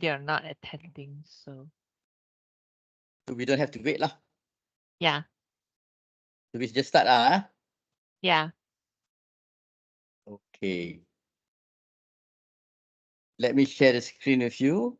they're not attending, so So we don't have to wait lah. yeah, So we just start lah. yeah. Okay. Let me share the screen with you.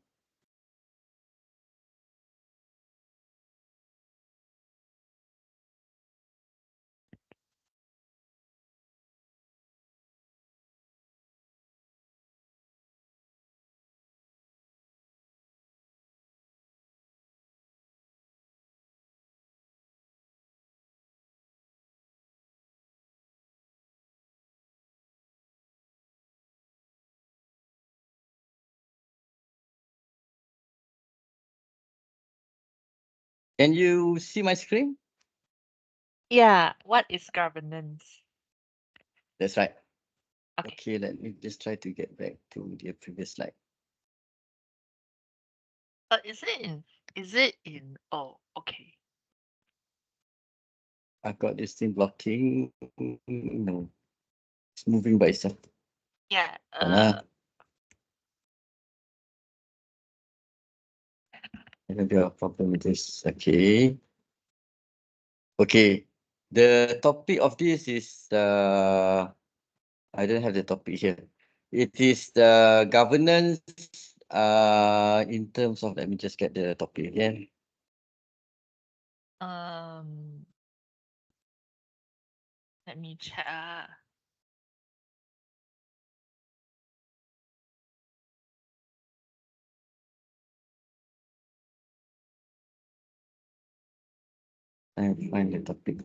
Can you see my screen? Yeah, what is governance? That's right. Okay. Okay, let me just try to get back to the previous slide. Is it in oh, okay. I've got this thing blocking. No, it's moving by itself. Yeah, Maybe a problem with this. Okay. Okay. The topic of this is I don't have the topic here. It is the governance in terms of, let me just get the topic again. um let me check. I find the topic.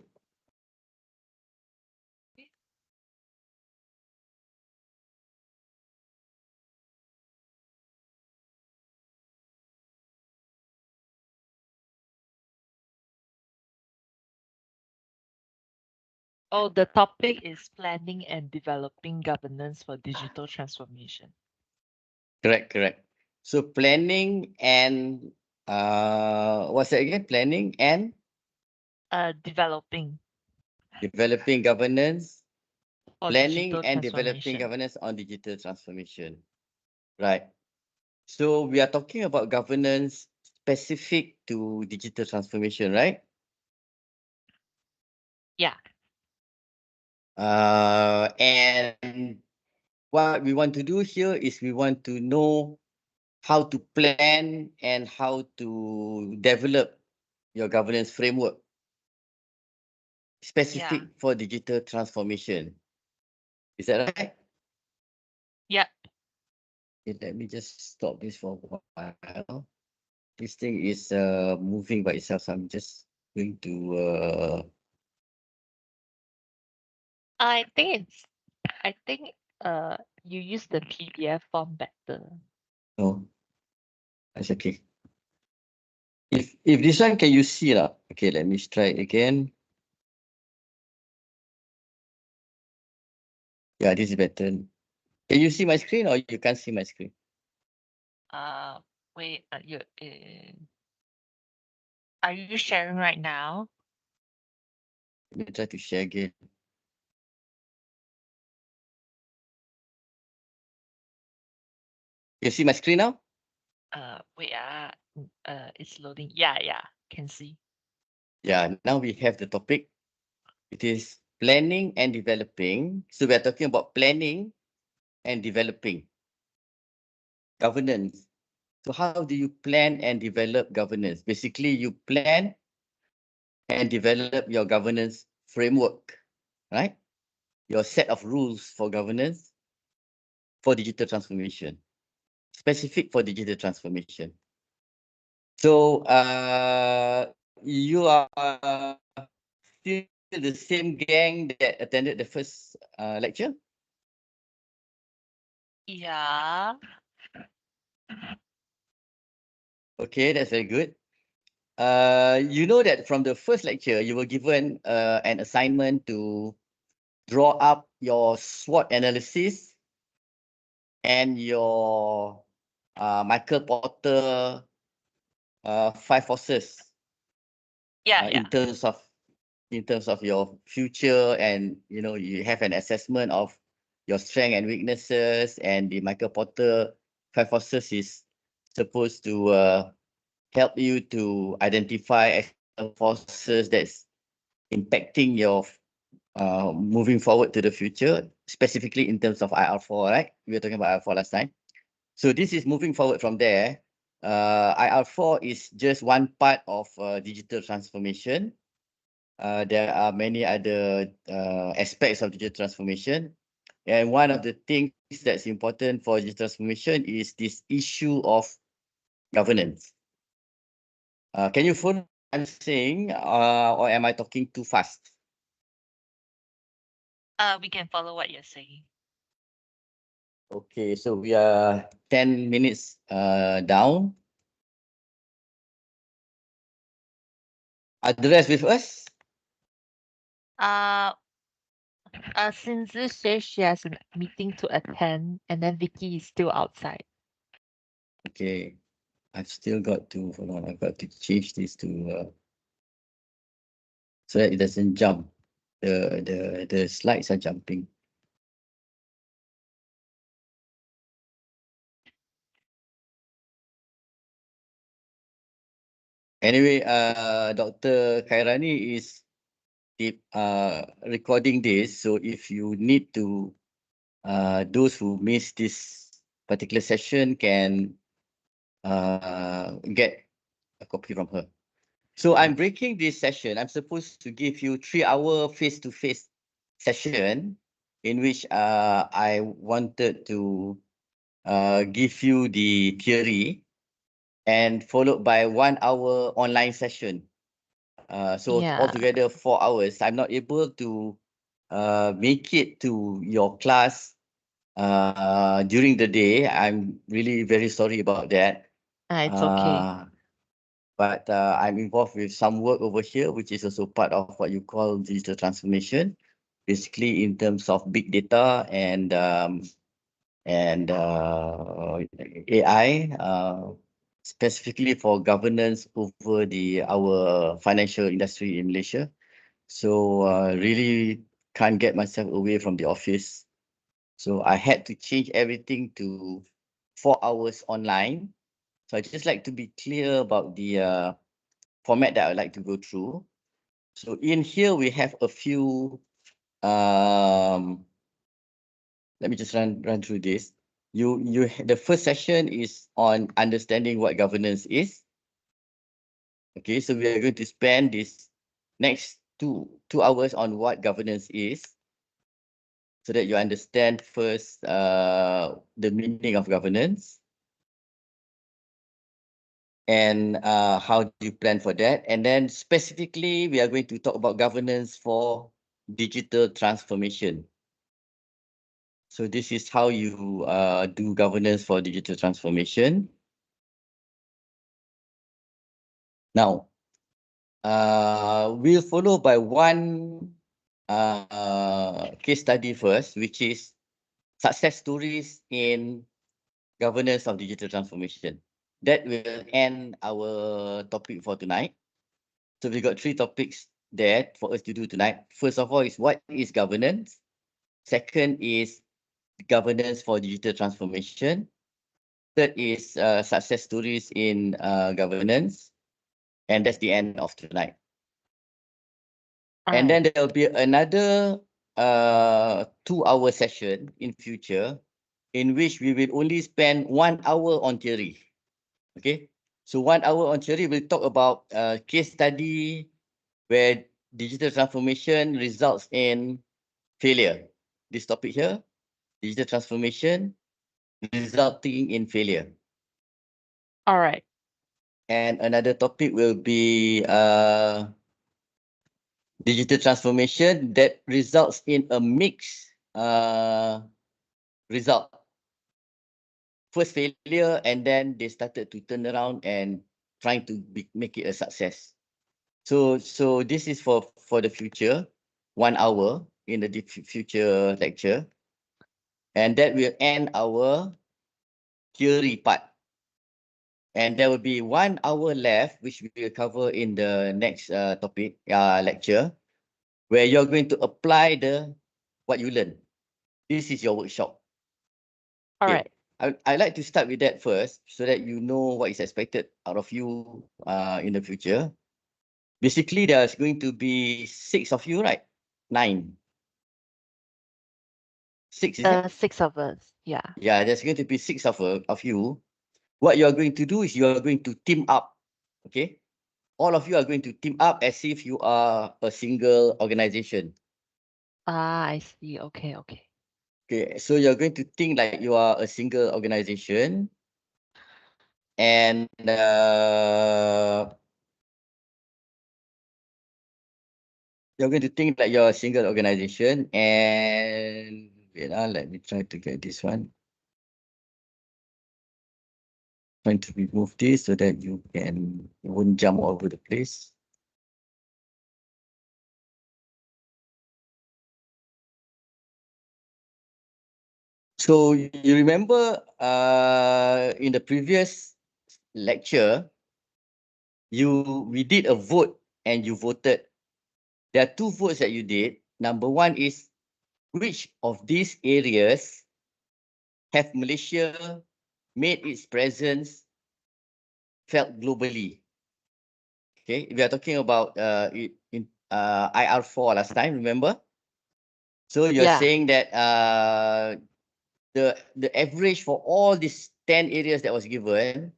Oh, the topic is planning and developing governance for digital transformation. Correct, correct. So planning and what's that again? Planning and Developing developing governance, for planning digital and developing transformation. governance on digital transformation. Right. So we are talking about governance specific to digital transformation, right? Yeah, And what we want to do here is we want to know how to plan and how to develop your governance framework yeah, specific for digital transformation. Is that right? yeah. Okay, let me just stop this for a while. This thing is moving by itself, so I'm just going to I think you use the PDF form better. no, that's okay. If this one can you see lah? Okay, let me try it again. Yeah, this is better. Can you see my screen or you can't see my screen? Uh wait, are you sharing right now? Let me try to share again. You see my screen now? Wait, it's loading. Yeah, yeah, can see. Yeah, now we have the topic. It is planning and developing. So we are talking about planning and developing governance. So how do you plan and develop governance? Basically, you plan and develop your governance framework, right? Your set of rules for governance for digital transformation, specific for digital transformation. So you are still the same gang that attended the first lecture? Yeah. Okay, that's very good. You know that from the first lecture, you were given an assignment to draw up your SWOT analysis and your Michael Porter 5 forces Yeah, yeah. in terms of your future, and you know you have an assessment of your strength and weaknesses, and the Michael Porter 5 forces is supposed to help you to identify external forces that's impacting your moving forward to the future, specifically in terms of IR4, right? We were talking about IR4 last time. So this is moving forward from there. IR4 is just one part of digital transformation. There are many other aspects of digital transformation. And one of the things that's important for digital transformation is this issue of governance. Can you follow what I'm saying, or am I talking too fast? We can follow what you're saying. Okay, so we are 10 minutes down. Are the rest with us? Since this says she has a meeting to attend, and then Vicky is still outside. Okay, I've still got to, hold on, I've got to change this to, so that it doesn't jump. The slides are jumping. Anyway, Dr. Khairani is recording this. So if you need to, those who missed this particular session can get a copy from her. So I'm breaking this session. I'm supposed to give you 3-hour face-to-face session in which I wanted to give you the theory and followed by 1-hour online session. So Yeah. altogether 4 hours. I'm not able to make it to your class during the day. I'm really very sorry about that. It's okay. But I'm involved with some work over here, which is also part of what you call digital transformation, basically in terms of big data and AI, specifically for governance over our financial industry in Malaysia. So really can't get myself away from the office. So I had to change everything to 4 hours online. So I just like to be clear about the format that I'd like to go through. So in here we have a few, let me just run through this. The first session is on understanding what governance is. Okay, so we are going to spend this next two hours on what governance is, so that you understand first the meaning of governance and how do you plan for that. And then specifically, we are going to talk about governance for digital transformation. So this is how you do governance for digital transformation. Now, we'll follow by one case study first, which is success stories in governance of digital transformation. That will end our topic for tonight. So we got 3 topics there for us to do tonight. First of all is what is governance? Second is governance for digital transformation. Third is success stories in governance. And that's the end of tonight. And then there will be another 2-hour session in future in which we will only spend 1 hour on theory. Okay, so 1 hour on theory, we'll talk about case study where digital transformation results in failure. This topic here, digital transformation resulting in failure. All right. And another topic will be digital transformation that results in a mixed result. First failure, and then they started to turn around and trying to make it a success. So this is for the future, 1 hour in the future lecture. And that will end our theory part. And there will be 1 hour left, which we will cover in the next topic lecture, where you're going to apply what you learn. This is your workshop. All right. I like to start with that first so that you know what is expected out of you in the future. Basically, there's going to be 6 of you, right? 9. 6, is it? 6 of us. Yeah. Yeah, there's going to be 6 of you. What you are going to do is you are going to team up. Okay. All of you are going to team up as if you are a single organization. Ah, I see. Okay, okay. Okay. So you're going to think like you are a single organization. And you're going to think that you're a single organization. And wait, let me try to get this one. Trying to remove this so that you won't jump all over the place. So you remember in the previous lecture, we did a vote and you voted. There are 2 votes that you did. Number 1 is which of these areas have Malaysia made its presence felt globally? Okay, we are talking about in IR4 last time, remember? So you're Yeah. saying that the average for all these 10 areas that was given,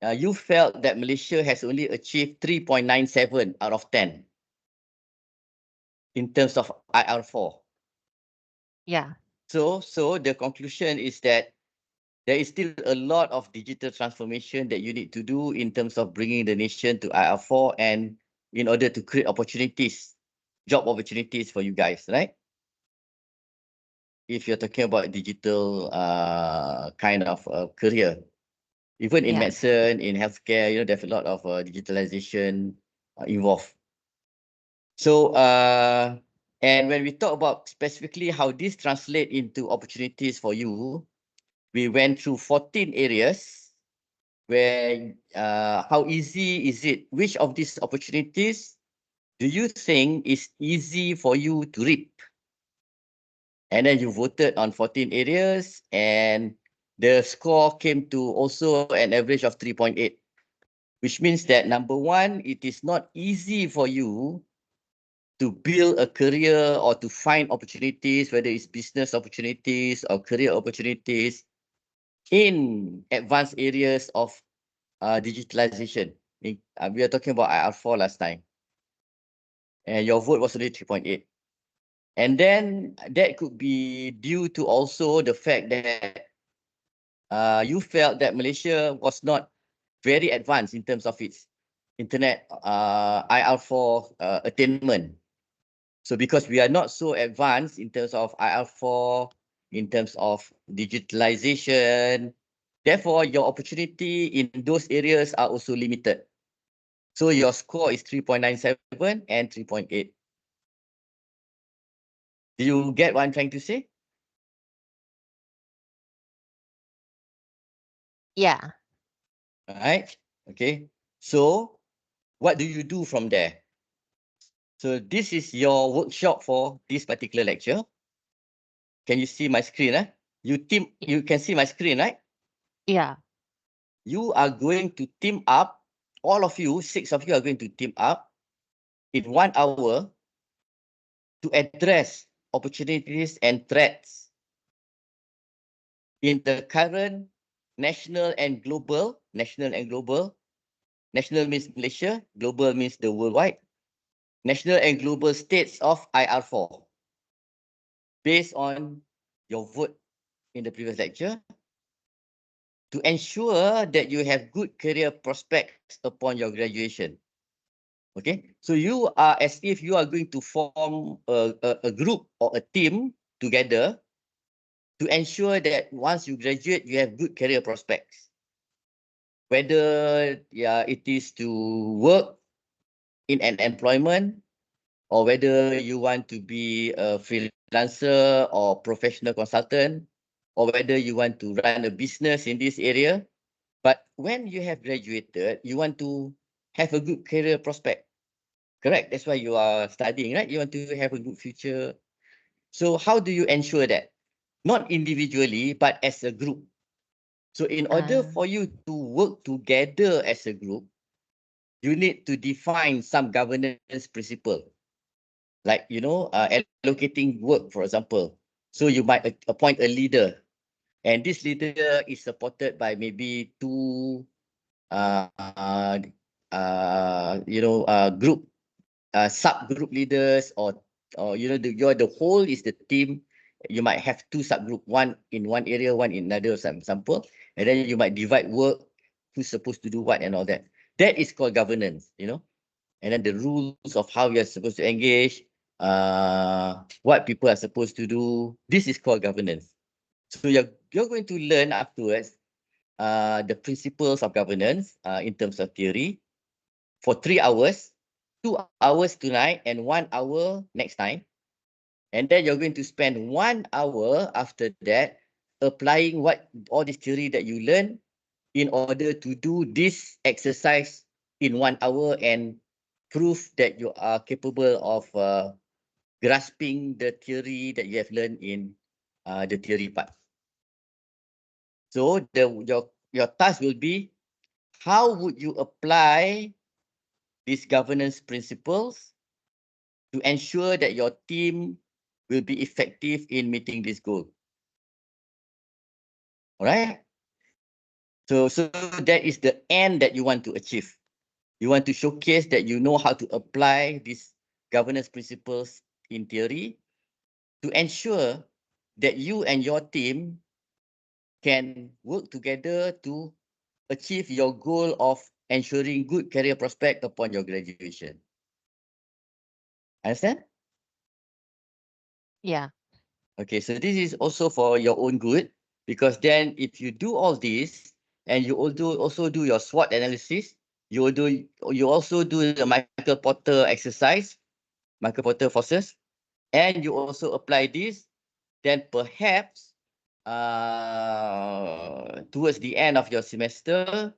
you felt that Malaysia has only achieved 3.97 out of 10 in terms of IR4. Yeah. So the conclusion is that there is still a lot of digital transformation that you need to do in terms of bringing the nation to IR4 and in order to create opportunities, job opportunities for you guys, right? If you're talking about digital kind of career, even in Yeah. medicine, in healthcare, there's a lot of digitalization involved. So, and when we talk about specifically how this translate into opportunities for you, we went through 14 areas where how easy is it? Which of these opportunities do you think is easy for you to reap? And then you voted on 14 areas and the score came to also an average of 3.8, which means that number 1, it is not easy for you to build a career or to find opportunities, whether it's business opportunities or career opportunities in advanced areas of digitalization. We are talking about IR4 last time. And your vote was only 3.8. And then that could be due to also the fact that you felt that Malaysia was not very advanced in terms of its internet IR4 attainment. So because we are not so advanced in terms of IR4, in terms of digitalization, therefore your opportunity in those areas are also limited. So your score is 3.97 and 3.8. Do you get what I'm trying to say? Yeah. All right. Okay. So what do you do from there? So this is your workshop for this particular lecture. Can you see my screen? You can see my screen, right? Yeah. You are going to team up, all of you, 6 of you are going to team up in 1 hour to address opportunities and threats in the current national and global, national means Malaysia, global means the worldwide, national and global states of IR4, based on your vote in the previous lecture, to ensure that you have good career prospects upon your graduation. Okay, so you are as if you are going to form a group or a team together to ensure that once you graduate, you have good career prospects. Whether it is to work in an employment or whether you want to be a freelancer or professional consultant or whether you want to run a business in this area. But when you have graduated, you want to have a good career prospect. Correct. That's why you are studying, right? You want to have a good future. So how do you ensure that? Not individually, but as a group. So in order Ah, for you to work together as a group, you need to define some governance principle, like, allocating work, for example. So you might appoint a leader, and this leader is supported by maybe two, uh, uh, group, subgroup leaders, or the whole is the team. You might have two subgroup, one in one area, one in another, some example, and then you might divide work, who's supposed to do what and all that. That is called governance. And then the rules of how you're supposed to engage, what people are supposed to do. This is called governance. So you're going to learn afterwards the principles of governance in terms of theory for 3 hours, 2 hours tonight and 1 hour next time. And then you're going to spend 1 hour after that applying what all this theory that you learn in order to do this exercise in 1 hour and prove that you are capable of grasping the theory that you have learned in the theory part. So your task will be, how would you apply these governance principles to ensure that your team will be effective in meeting this goal? All right. So that is the end that you want to achieve. You want to showcase that you know how to apply these governance principles in theory to ensure that you and your team can work together to achieve your goal of ensuring good career prospect upon your graduation. Understand? yeah. Okay, so this is also for your own good, because then if you do all this and you also do your SWOT analysis, you also do the Michael Porter exercise, Michael Porter forces, and you also apply this, then perhaps towards the end of your semester,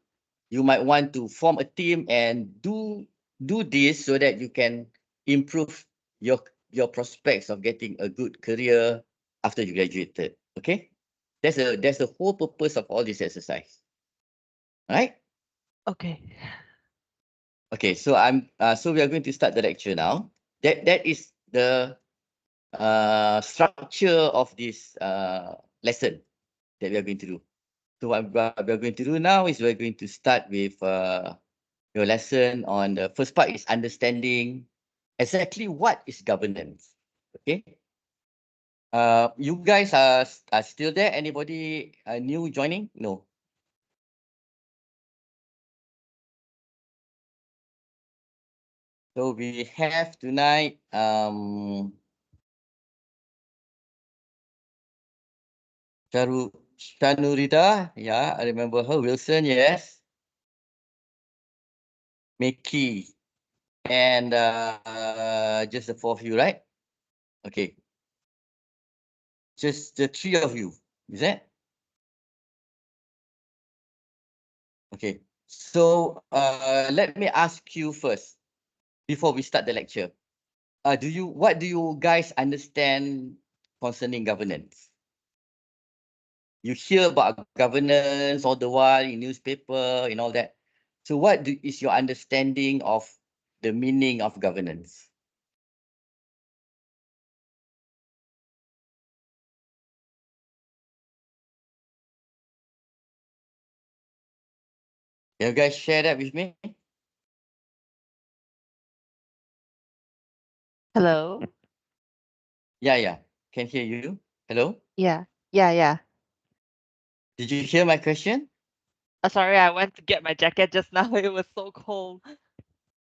you might want to form a team and do this so that you can improve your prospects of getting a good career after you graduated. Okay, that's the whole purpose of all this exercise. All right. Okay. Okay, so so we are going to start the lecture now. That is the structure of this lesson that we are going to do. So what we are going to do now is we're going to start with your lesson on the first part is understanding exactly what is governance. Okay. You guys are still there? Anybody new joining? No. So we have tonight Shanurida, yeah, I remember her. Wilson, yes. Mickey, and just the 4 of you, right? Okay. Just the 3 of you, is that? Okay. So let me ask you first before we start the lecture. What do you guys understand concerning governance? You hear about governance all the while in newspaper and all that. So what is your understanding of the meaning of governance? Can you guys share that with me? Hello? Yeah. Can hear you. Hello? Yeah. Yeah. Did you hear my question? Sorry, I went to get my jacket just now. It was so cold.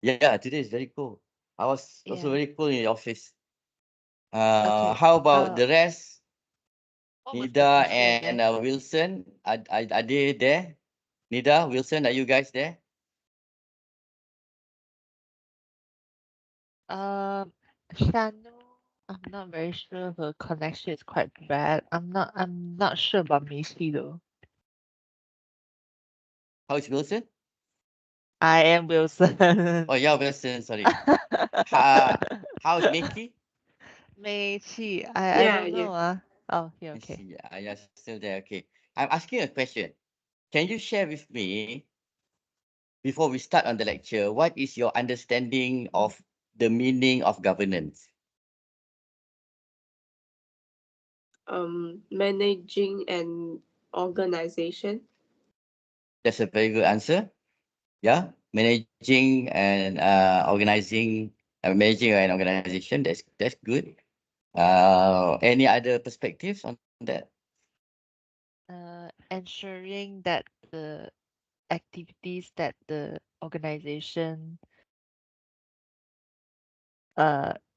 Yeah, today is very cold. I was also Yeah. very cold in the office. Okay. How about the rest? What was the Nida question and again? Wilson, are they there? Nida, Wilson, are you guys there? Shanu, I'm not very sure her connection is quite bad. I'm not sure about Macy though. How is Wilson? I am Wilson. Oh yeah, Wilson, sorry. How's Mickey? Meiqi, I Yeah, don't yeah. know. Oh, here, I okay. see. Yeah, still there. Okay. I'm asking a question. can you share with me, before we start on the lecture, what is your understanding of the meaning of governance? Managing an organization. That's a very good answer. Yeah, managing and managing an organization. That's good. Any other perspectives on that? Ensuring that the activities that the organization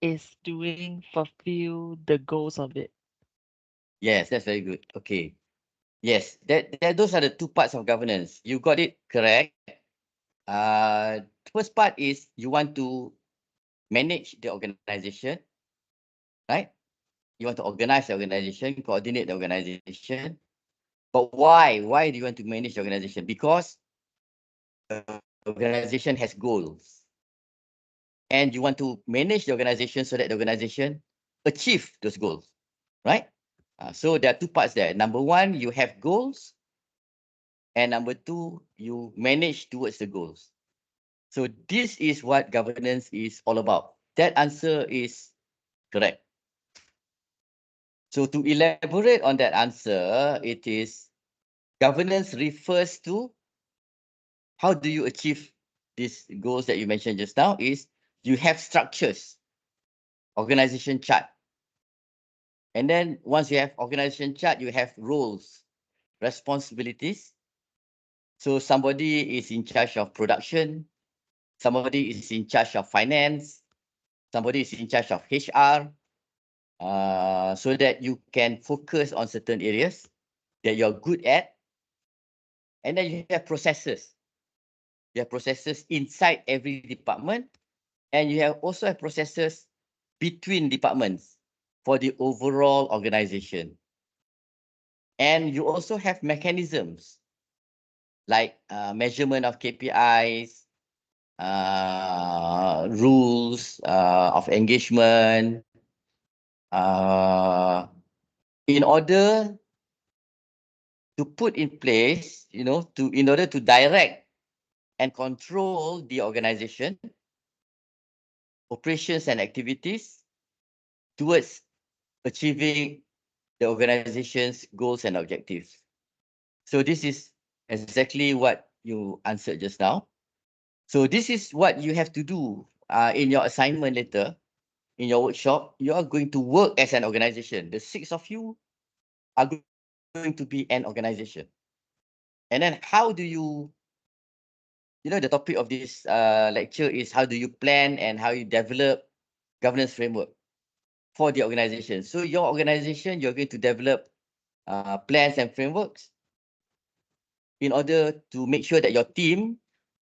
is doing fulfill the goals of it. Yes, that's very good. Okay. Yes, those are the two parts of governance. You got it correct. First part is you want to manage the organization, right? You want to organize the organization, coordinate the organization. But why? Why do you want to manage the organization? Because the organization has goals. And you want to manage the organization so that the organization achieve those goals, right? So there are two parts there. Number one, you have goals. And number two, you manage towards the goals. So this is what governance is all about. That answer is correct. So to elaborate on that answer, it is governance refers to how do you achieve these goals that you mentioned just now is you have structures, organization chart. And then once you have organization chart, you have roles, responsibilities. So somebody is in charge of production, somebody is in charge of finance, somebody is in charge of HR, so that you can focus on certain areas that you're good at. And then you have processes. You have processes inside every department, and you have also have processes between departments for the overall organization. And you also have mechanisms like measurement of KPIs, rules of engagement, in order to put in place, in order to direct and control the organization, operations and activities towards achieving the organization's goals and objectives. So this is exactly what you answered just now. So this is what you have to do in your assignment later, in your workshop. You are going to work as an organization. The 6 of you are going to be an organization. And then how do you, the topic of this lecture is how do you plan and how you develop governance framework for the organization. So your organization, you're going to develop plans and frameworks in order to make sure that your team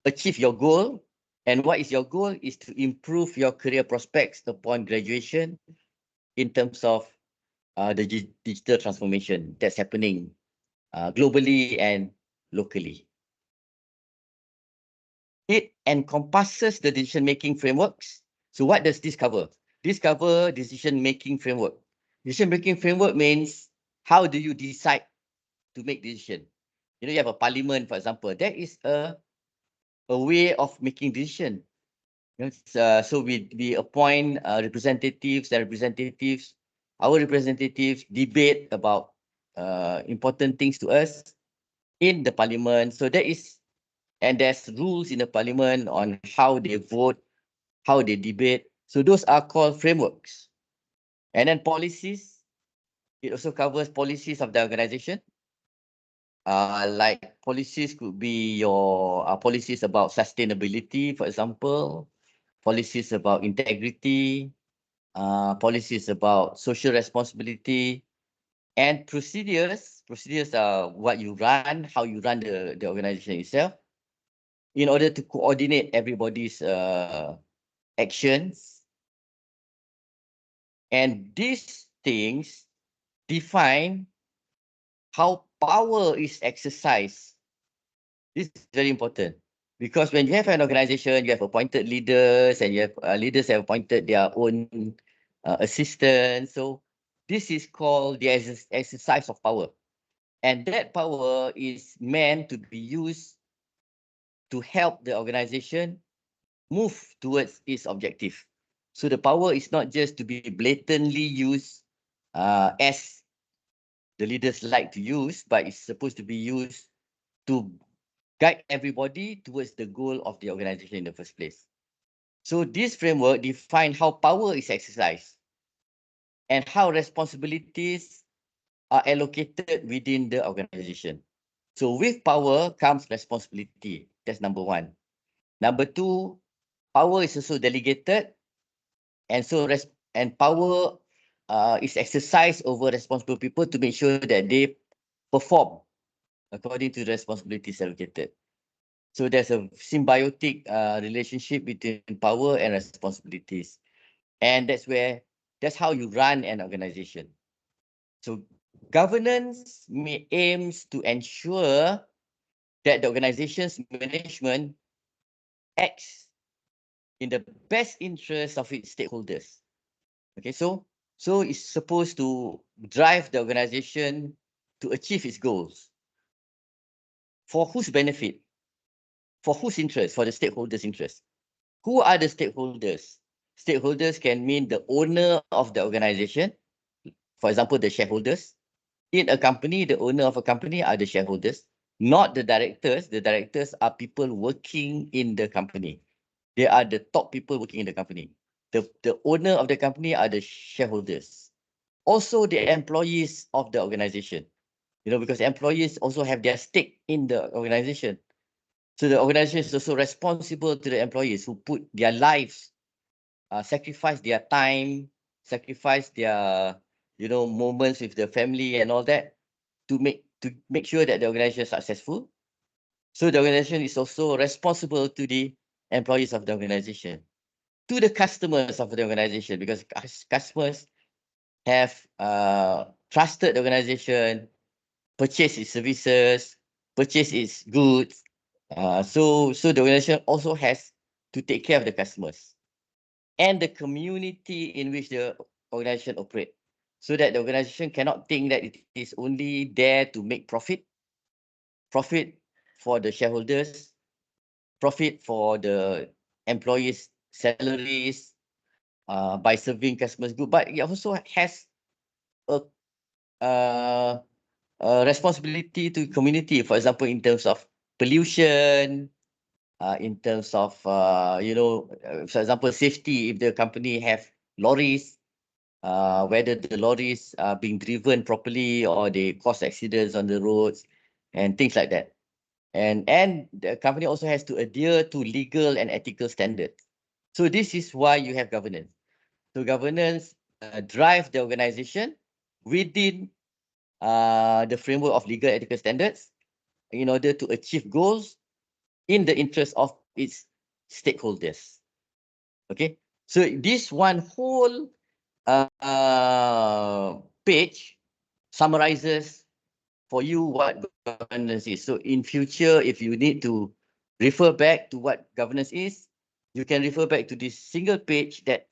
achieve your goal. And what is your goal is to improve your career prospects upon graduation in terms of the digital transformation that's happening globally and locally. It encompasses the decision-making frameworks. So what does this cover? This covers decision-making framework. Decision-making framework means how do you decide to make decision? You have a parliament, for example. That is a way of making decision. So we appoint representatives and representatives. Our representatives debate about important things to us in the parliament. So there's rules in the parliament on how they vote, how they debate. So those are called frameworks. And then policies, it also covers policies of the organization. Like policies could be your policies about sustainability, for example, policies about integrity, policies about social responsibility, and procedures. Procedures are what you run, how you run the organization itself, in order to coordinate everybody's actions. And these things define how power is exercised. This is very important because when you have an organization, you have appointed leaders and you have leaders have appointed their own assistants. So this is called the exercise of power. And that power is meant to be used to help the organization move towards its objective. So the power is not just to be blatantly used as the leaders like to use, but it's supposed to be used to guide everybody towards the goal of the organization in the first place. So this framework defines how power is exercised and how responsibilities are allocated within the organization. So with power comes responsibility. That's number one. Number two, power is also delegated, and power is exercised over responsible people to make sure that they perform according to the responsibilities allocated. So there's a symbiotic relationship between power and responsibilities. And that's how you run an organization. So governance aims to ensure that the organization's management acts in the best interest of its stakeholders. Okay, so it's supposed to drive the organization to achieve its goals. For whose benefit? For whose interest? For the stakeholders' interest. Who are the stakeholders? Stakeholders can mean the owner of the organization, for example, the shareholders. In a company, the owner of a company are the shareholders, not the directors. The directors are people working in the company. They are the top people working in the company. The owner of the company are the shareholders. Also, the employees of the organization. You know, because employees also have their stake in the organization. So the organization is also responsible to the employees who put their lives, sacrifice their time, sacrifice their, moments with the family and all that to make sure that the organization is successful. So the organization is also responsible to the employees of the organization, to the customers of the organization, because customers have trusted the organization, purchase its services, purchase its goods. So the organization also has to take care of the customers and the community in which the organization operates, so that the organization cannot think that it is only there to make profit for the shareholders, profit for the employees' salaries by serving customers good, but it also has a, uh, a responsibility to community, for example, in terms of pollution, in terms of, for example, safety. If the company have lorries, whether the lorries are being driven properly or they cause accidents on the roads and things like that. And the company also has to adhere to legal and ethical standards. So this is why you have governance. So governance drive the organization within the framework of legal ethical standards in order to achieve goals in the interest of its stakeholders. Okay, so this one whole page summarizes for you what governance is. So in future, if you need to refer back to what governance is, you can refer back to this single page that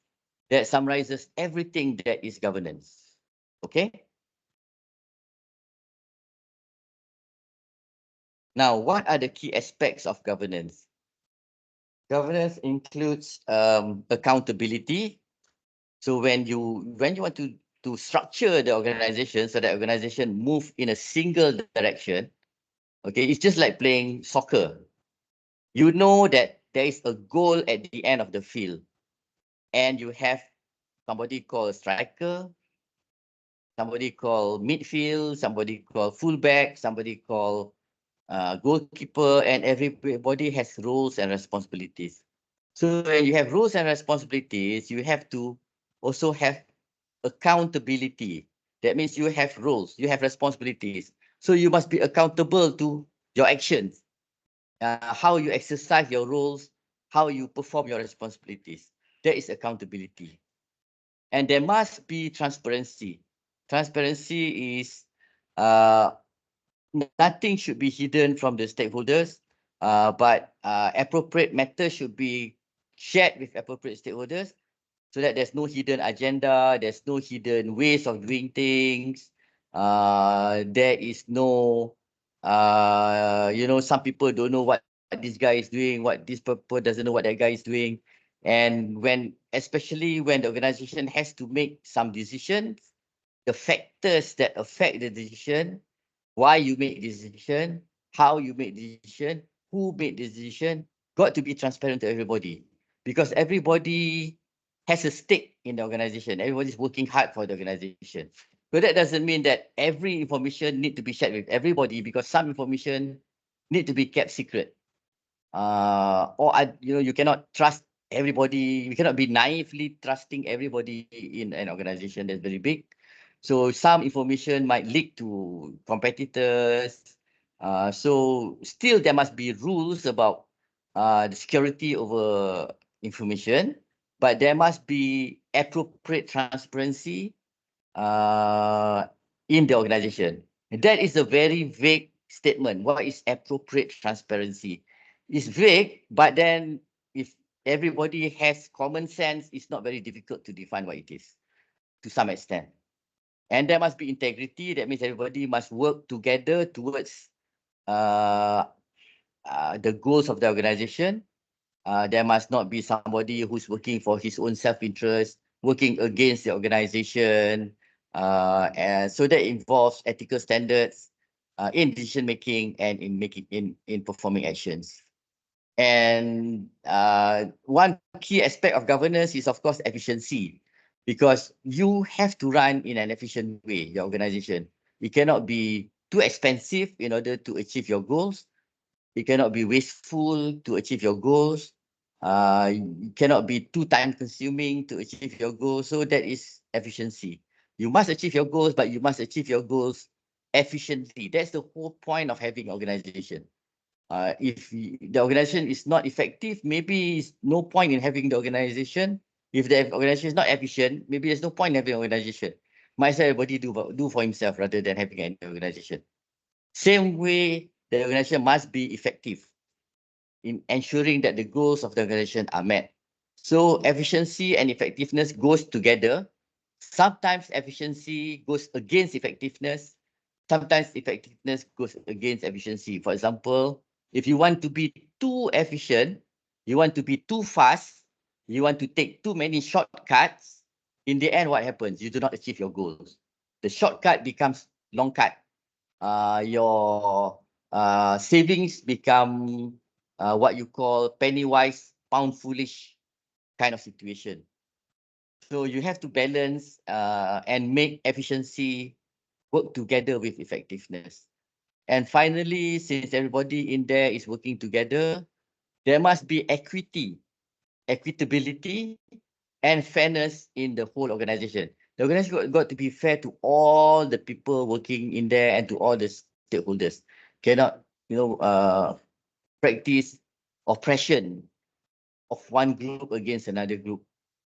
summarizes everything that is governance. Okay. Now, what are the key aspects of governance? Governance includes accountability. So when you want to structure the organization so that organization move in a single direction, okay, it's just like playing soccer. You know that there is a goal at the end of the field, and you have somebody called striker, somebody called midfield, somebody called fullback, somebody called goalkeeper, and everybody has roles and responsibilities. So when you have roles and responsibilities, you have to also have accountability. That means you have roles, you have responsibilities. So you must be accountable to your actions, how you exercise your roles, how you perform your responsibilities. That is accountability. And there must be transparency. Transparency is nothing should be hidden from the stakeholders, but appropriate matters should be shared with appropriate stakeholders so that there's no hidden agenda, there's no hidden ways of doing things. There is no, some people don't know what this guy is doing, what this people doesn't know what that guy is doing. And especially when the organization has to make some decisions, the factors that affect the decision, why you make the decision, how you make the decision, who made the decision, got to be transparent to everybody. Because everybody has a stake in the organization. Everybody's working hard for the organization. But that doesn't mean that every information need to be shared with everybody, because some information need to be kept secret. You cannot trust everybody. You cannot be naively trusting everybody in an organization that's very big. So some information might leak to competitors. So still there must be rules about the security over information, but there must be appropriate transparency in the organization. And that is a very vague statement. What is appropriate transparency? It's vague, but then if everybody has common sense, it's not very difficult to define what it is to some extent. And there must be integrity. That means everybody must work together towards the goals of the organization. There must not be somebody who's working for his own self-interest, working against the organization. And so that involves ethical standards in decision making and in performing actions. And one key aspect of governance is, of course, efficiency, because you have to run in an efficient way, your organization. It cannot be too expensive in order to achieve your goals. It cannot be wasteful to achieve your goals. It cannot be too time consuming to achieve your goals. So that is efficiency. You must achieve your goals, but you must achieve your goals efficiently. That's the whole point of having organization. If the organization is not effective, maybe it's no point in having the organization. If the organization is not efficient, maybe there's no point in having an organization. Might as well everybody do for himself rather than having an organization. Same way, the organization must be effective in ensuring that the goals of the organization are met. So efficiency and effectiveness goes together. Sometimes efficiency goes against effectiveness. Sometimes effectiveness goes against efficiency. For example, if you want to be too efficient, you want to be too fast, you want to take too many shortcuts, in the end, what happens? You do not achieve your goals. The shortcut becomes long cut. Your savings become what you call penny wise, pound foolish kind of situation. So you have to balance and make efficiency work together with effectiveness. And finally, since everybody in there is working together, there must be equity, equitability, and fairness in the whole organization. The organization got to be fair to all the people working in there and to all the stakeholders. Cannot, practice oppression of one group against another group,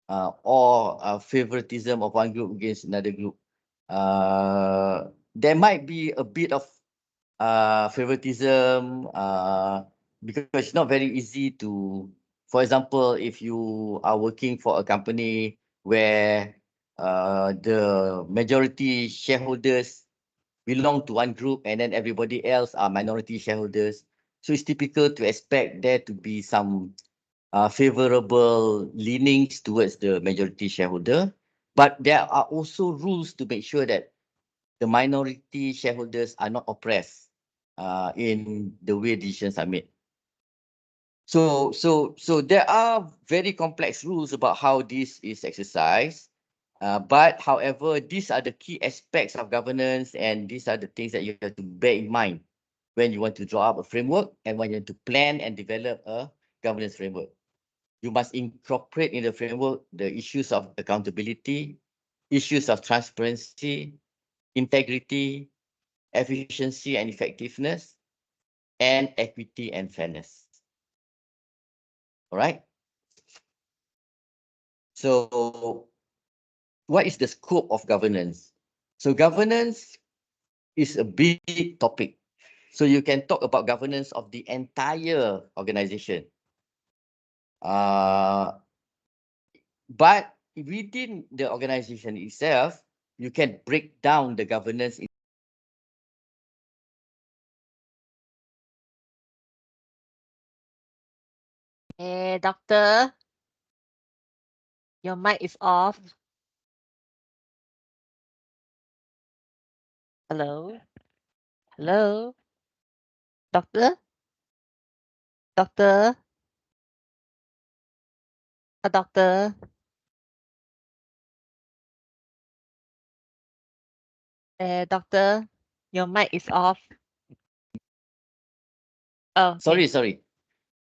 or favoritism of one group against another group. There might be a bit of favoritism because it's not very easy to, for example, if you are working for a company where the majority shareholders belong to one group and then everybody else are minority shareholders. So it's typical to expect there to be some favorable leanings towards the majority shareholder. But there are also rules to make sure that the minority shareholders are not oppressed in the way decisions are made. So there are very complex rules about how this is exercised. But however, these are the key aspects of governance, and these are the things that you have to bear in mind when you want to draw up a framework and when you want to plan and develop a governance framework. You must incorporate in the framework the issues of accountability, issues of transparency, integrity, efficiency and effectiveness, and equity and fairness. All right. So what is the scope of governance? So governance is a big topic. So you can talk about governance of the entire organization. But within the organization itself, you can break down the governance Doctor, your mic is off. Hello? Hello? Doctor? Doctor? A doctor? Doctor, your mic is off. Oh, okay. Sorry.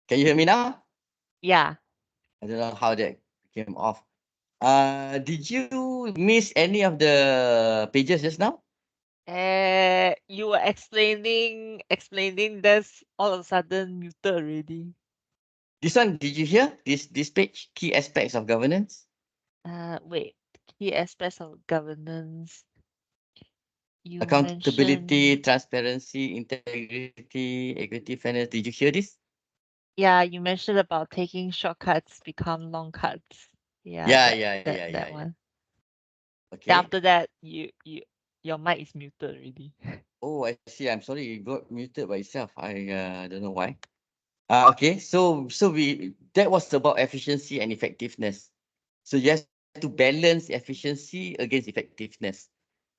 Can you hear me now? Yeah. I don't know how that came off. Did you miss any of the pages just now? You were explaining this, all of a sudden muted already. This one, did you hear? This page, key aspects of governance. Wait. Key aspects of governance. You Accountability, mentioned, transparency, integrity, equity, fairness. Did you hear this? yeah, you mentioned about taking shortcuts become long cuts. Yeah, Yeah. that one. Then Okay. after that, your mic is muted already. Oh, I see. I'm sorry, it got muted by itself. I don't know why. Okay. So that was about efficiency and effectiveness. So you have to balance efficiency against effectiveness.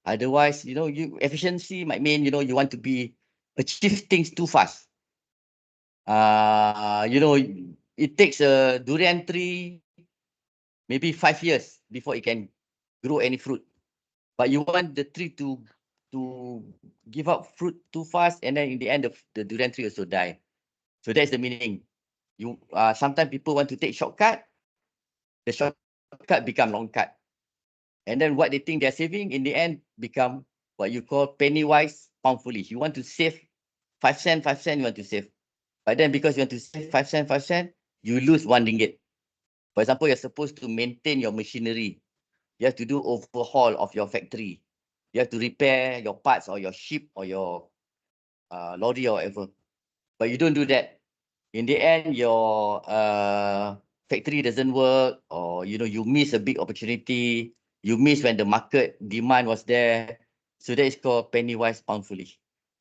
Otherwise, efficiency might mean, you want to achieve things too fast. It takes a durian tree maybe 5 years before it can grow any fruit. But you want the tree to give up fruit too fast, and then in the end, the durian tree also die. So that's the meaning. Sometimes people want to take shortcut. The shortcut become long cut. And then what they think they're saving in the end become what you call penny wise, pound foolish. You want to save 5 cents, 5 cents, you want to save. But then because you want to save 5 cents, 5 cents, you lose 1 ringgit. For example, you're supposed to maintain your machinery. You have to do overhaul of your factory. You have to repair your parts or your ship or your lorry or whatever. But you don't do that. In the end, your factory doesn't work, or you miss a big opportunity. You miss when the market demand was there. So that is called penny wise, pound foolish.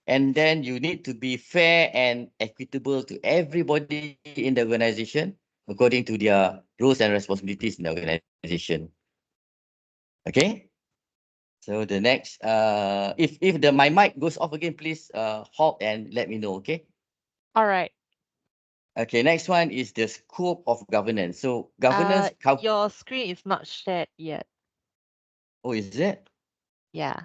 And then you need to be fair and equitable to everybody in the organization according to their roles and responsibilities in the organization. Okay. So the next, if my mic goes off again, please halt and let me know. Okay. All right. Okay, next one is the scope of governance. So governance, Your screen is not shared yet. oh, is it? Yeah.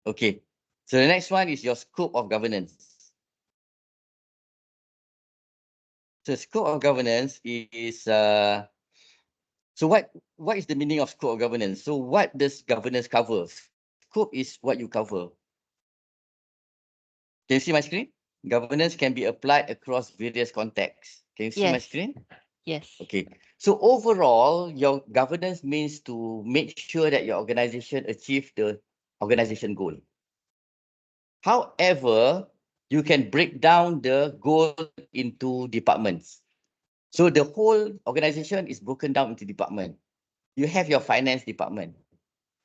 Okay. So the next one is your scope of governance. So scope of governance is so what is the meaning of scope of governance? So what does governance cover? Scope is what you cover. Can you see my screen? Governance can be applied across various contexts. Can you see my Yes. screen? Yes. Okay. So overall, your governance means to make sure that your organization achieve the organization goal. However, you can break down the goal into departments. So the whole organization is broken down into department. You have your finance department.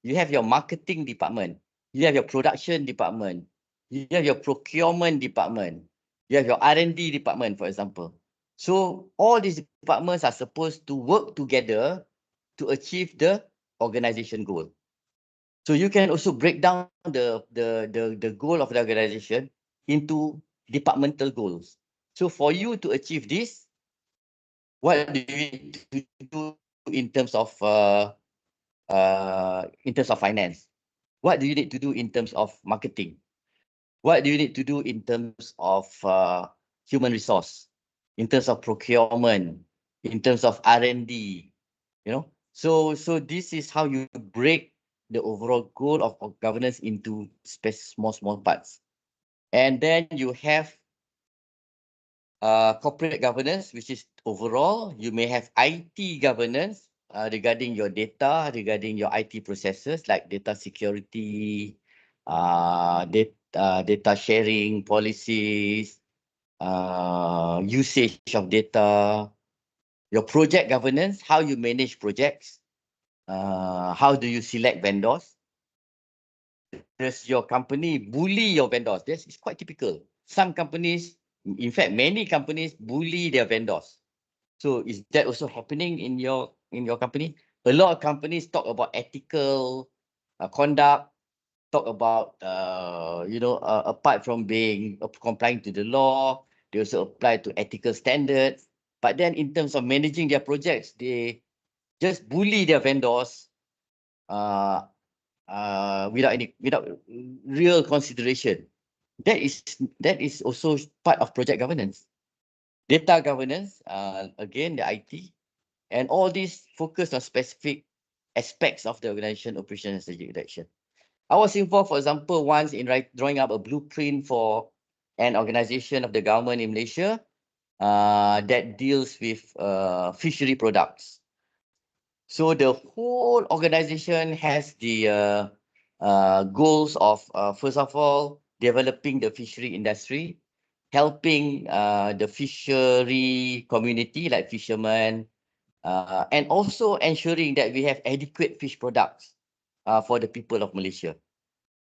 You have your marketing department. You have your production department. You have your procurement department. You have your R&D department, for example. So all these departments are supposed to work together to achieve the organization goal. So you can also break down the goal of the organization into departmental goals. So for you to achieve this, what do you need to do in terms of finance? What do you need to do in terms of marketing? What do you need to do in terms of human resource? In terms of procurement? In terms of R&D? So this is how you break the overall goal of governance into small parts. And then you have corporate governance, which is overall. You may have IT governance regarding your data, regarding your IT processes like data security, data sharing policies, usage of data. Your project governance, how you manage projects, how do you select vendors, does your company bully your vendors? This is quite typical. Some companies, in fact, many companies bully their vendors. So is that also happening in your company? A lot of companies talk about ethical conduct, talk about apart from being complying to the law, they also apply to ethical standards. But then in terms of managing their projects, they just bully their vendors uh, without real consideration. That is also part of project governance. Data governance, again, the IT, and all these focus on specific aspects of the organization, operation, and strategic direction. I was involved, for example, once in drawing up a blueprint for an organization of the government in Malaysia that deals with fishery products. So the whole organization has the goals of, first of all, developing the fishery industry, helping the fishery community like fishermen, and also ensuring that we have adequate fish products for the people of Malaysia.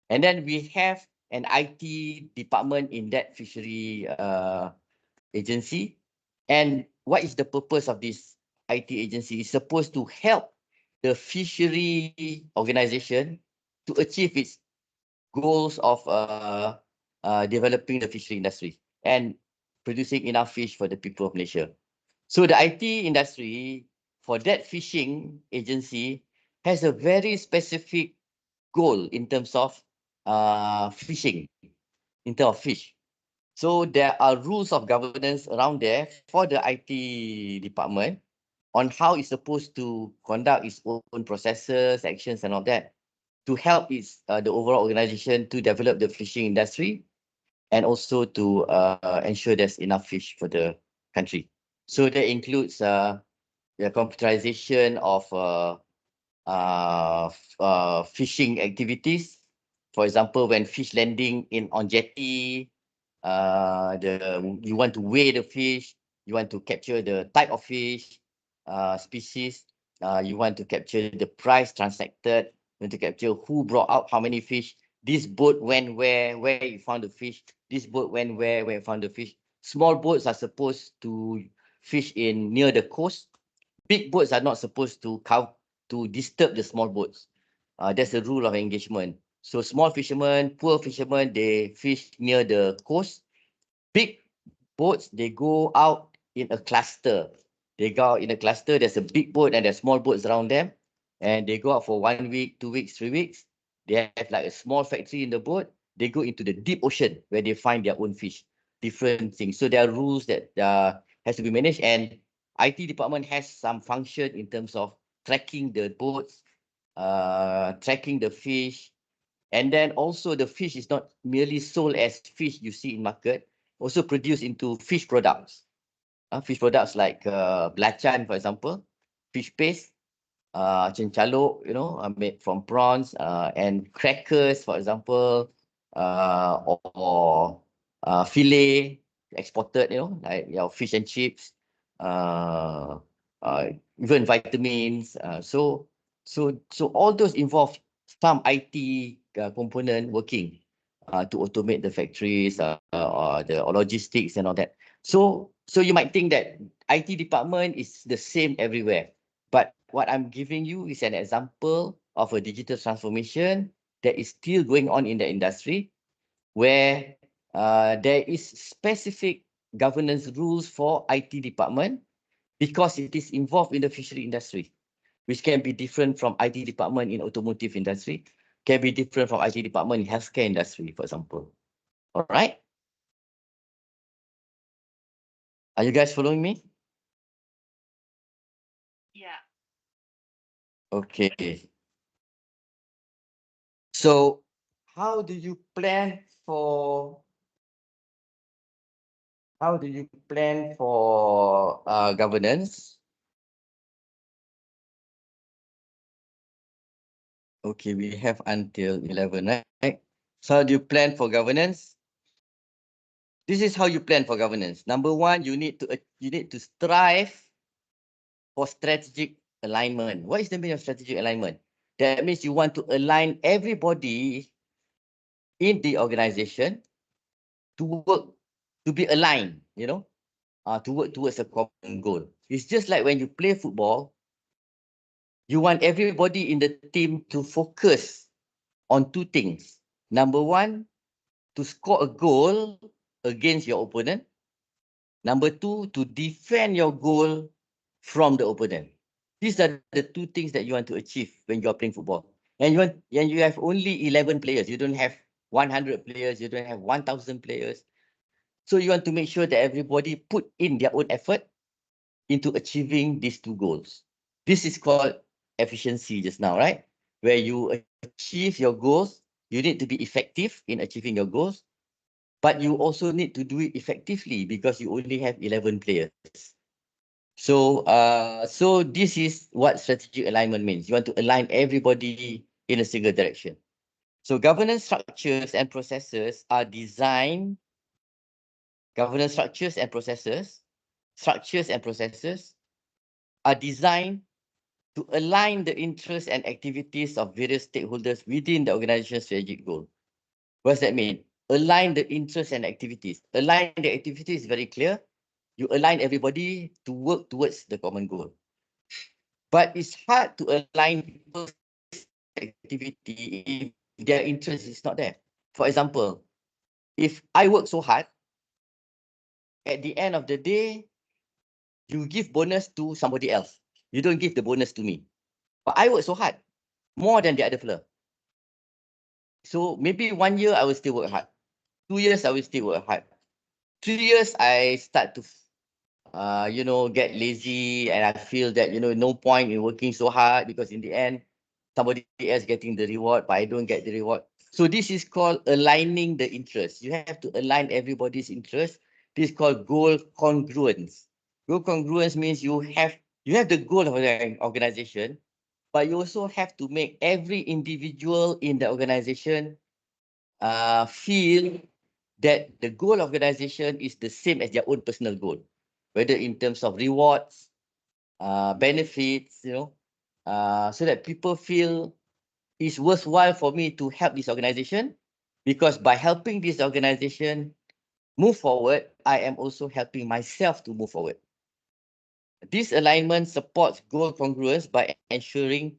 And then we have an IT department in that fishery agency. And what is the purpose of this IT agency? It's supposed to help the fishery organization to achieve its goals of developing the fishery industry and producing enough fish for the people of Malaysia. So the IT industry for that fishing agency has a very specific goal in terms of fishing, in terms of fish. So there are rules of governance around there for the IT department on how it's supposed to conduct its own processes, actions, and all that to help its the overall organization to develop the fishing industry and also to ensure there's enough fish for the country. So that includes the computerization of fishing activities. For example, when fish landing on jetty, you want to weigh the fish, you want to capture the type of fish, species, you want to capture the price transacted, you want to capture who brought out how many fish, this boat went where you found the fish, this boat went where you found the fish. Small boats are supposed to fish in near the coast. Big boats are not supposed to disturb the small boats. That's a rule of engagement. So small fishermen, poor fishermen, they fish near the coast. Big boats, they go out in a cluster. They go out in a cluster. There's a big boat and there's small boats around them. And they go out for 1 week, 2 weeks, 3 weeks. They have like a small factory in the boat. They go into the deep ocean where they find their own fish, different things. So there are rules that has to be managed. And IT department has some function in terms of tracking the boats, tracking the fish. And then also the fish is not merely sold as fish you see in market, also produced into fish products. Fish products like belacan, for example, fish paste, cincalok, made from prawns, and crackers, for example, or fillet exported, like fish and chips, even vitamins. So all those involve some IT component working to automate the factories, or the logistics and all that. So you might think that IT department is the same everywhere. But what I'm giving you is an example of a digital transformation that is still going on in the industry, where there is specific governance rules for IT department because it is involved in the fishery industry, which can be different from IT department in automotive industry, can be different from IT department in healthcare industry, for example. All right. Are you guys following me? Yeah. Okay. So how do you plan for governance? Okay, we have until 11, right? So how do you plan for governance? This is how you plan for governance. Number one, you need to strive for strategic alignment. What is the meaning of strategic alignment? That means you want to align everybody in the organization to work, to be aligned, to work towards a common goal. It's just like when you play football, you want everybody in the team to focus on two things. Number one, to score a goal against your opponent. Number two, to defend your goal from the opponent. These are the two things that you want to achieve when you are playing football. And you have only 11 players. You don't have 100 players. You don't have 1,000 players. So you want to make sure that everybody put in their own effort into achieving these two goals. This is called efficiency just now, right? Where you achieve your goals, you need to be effective in achieving your goals, but you also need to do it effectively because you only have 11 players. So this is what strategic alignment means. You want to align everybody in a single direction. So governance structures and processes are designed. Governance structures and processes are designed to align the interests and activities of various stakeholders within the organization's strategic goal. What does that mean? Align the interests and activities. Align the activities is very clear. You align everybody to work towards the common goal. But it's hard to align people's activity if their interest is not there. For example, if I work so hard, at the end of the day, you give bonus to somebody else. You don't give the bonus to me. But I work so hard, more than the other fellow. So maybe 1 year I will still work hard. 2 years I will still work hard. 3 years I start to get lazy, and I feel that no point in working so hard because in the end somebody else getting the reward, but I don't get the reward. So this is called aligning the interests. You have to align everybody's interest. This is called goal congruence. Goal congruence means you have the goal of the organization, but you also have to make every individual in the organization feel that the goal of organization is the same as their own personal goal, whether in terms of rewards, benefits, so that people feel it's worthwhile for me to help this organization, because by helping this organization move forward, I am also helping myself to move forward. This alignment supports goal congruence by ensuring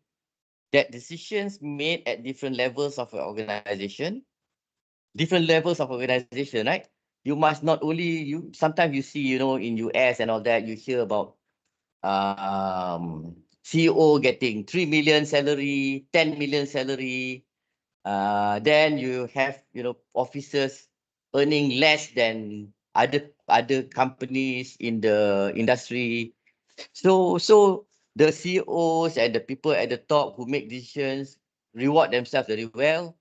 that decisions made at different levels of an organization, right? You must not only, sometimes you see, in US and all that, you hear about CEO getting 3 million salary, 10 million salary. Then you have, officers earning less than other companies in the industry. So the CEOs and the people at the top who make decisions reward themselves very well.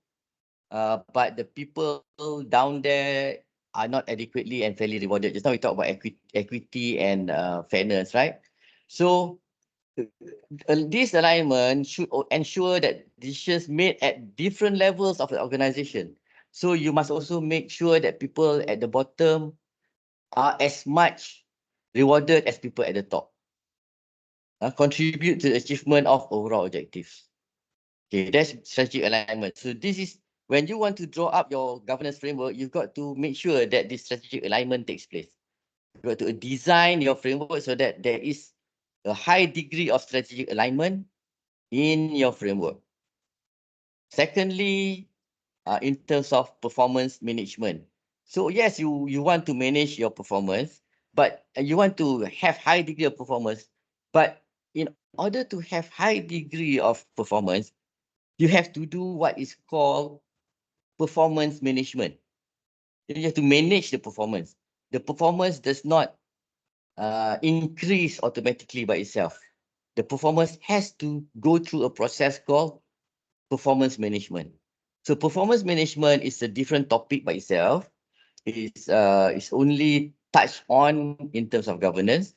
But the people down there are not adequately and fairly rewarded. Just now we talk about equity and fairness, right? So this alignment should ensure that decisions made at different levels of the organization. So you must also make sure that people at the bottom are as much rewarded as people at the top. Contribute to the achievement of overall objectives. Okay, that's strategic alignment. So this is when you want to draw up your governance framework, you've got to make sure that this strategic alignment takes place. You've got to design your framework so that there is a high degree of strategic alignment in your framework. Secondly, in terms of performance management. So yes, you want to manage your performance, but you want to have high degree of performance. But in order to have high degree of performance, you have to do what is called performance management. You have to manage the performance. The performance does not increase automatically by itself. The performance has to go through a process called performance management. So performance management is a different topic by itself. It's only touched on in terms of governance,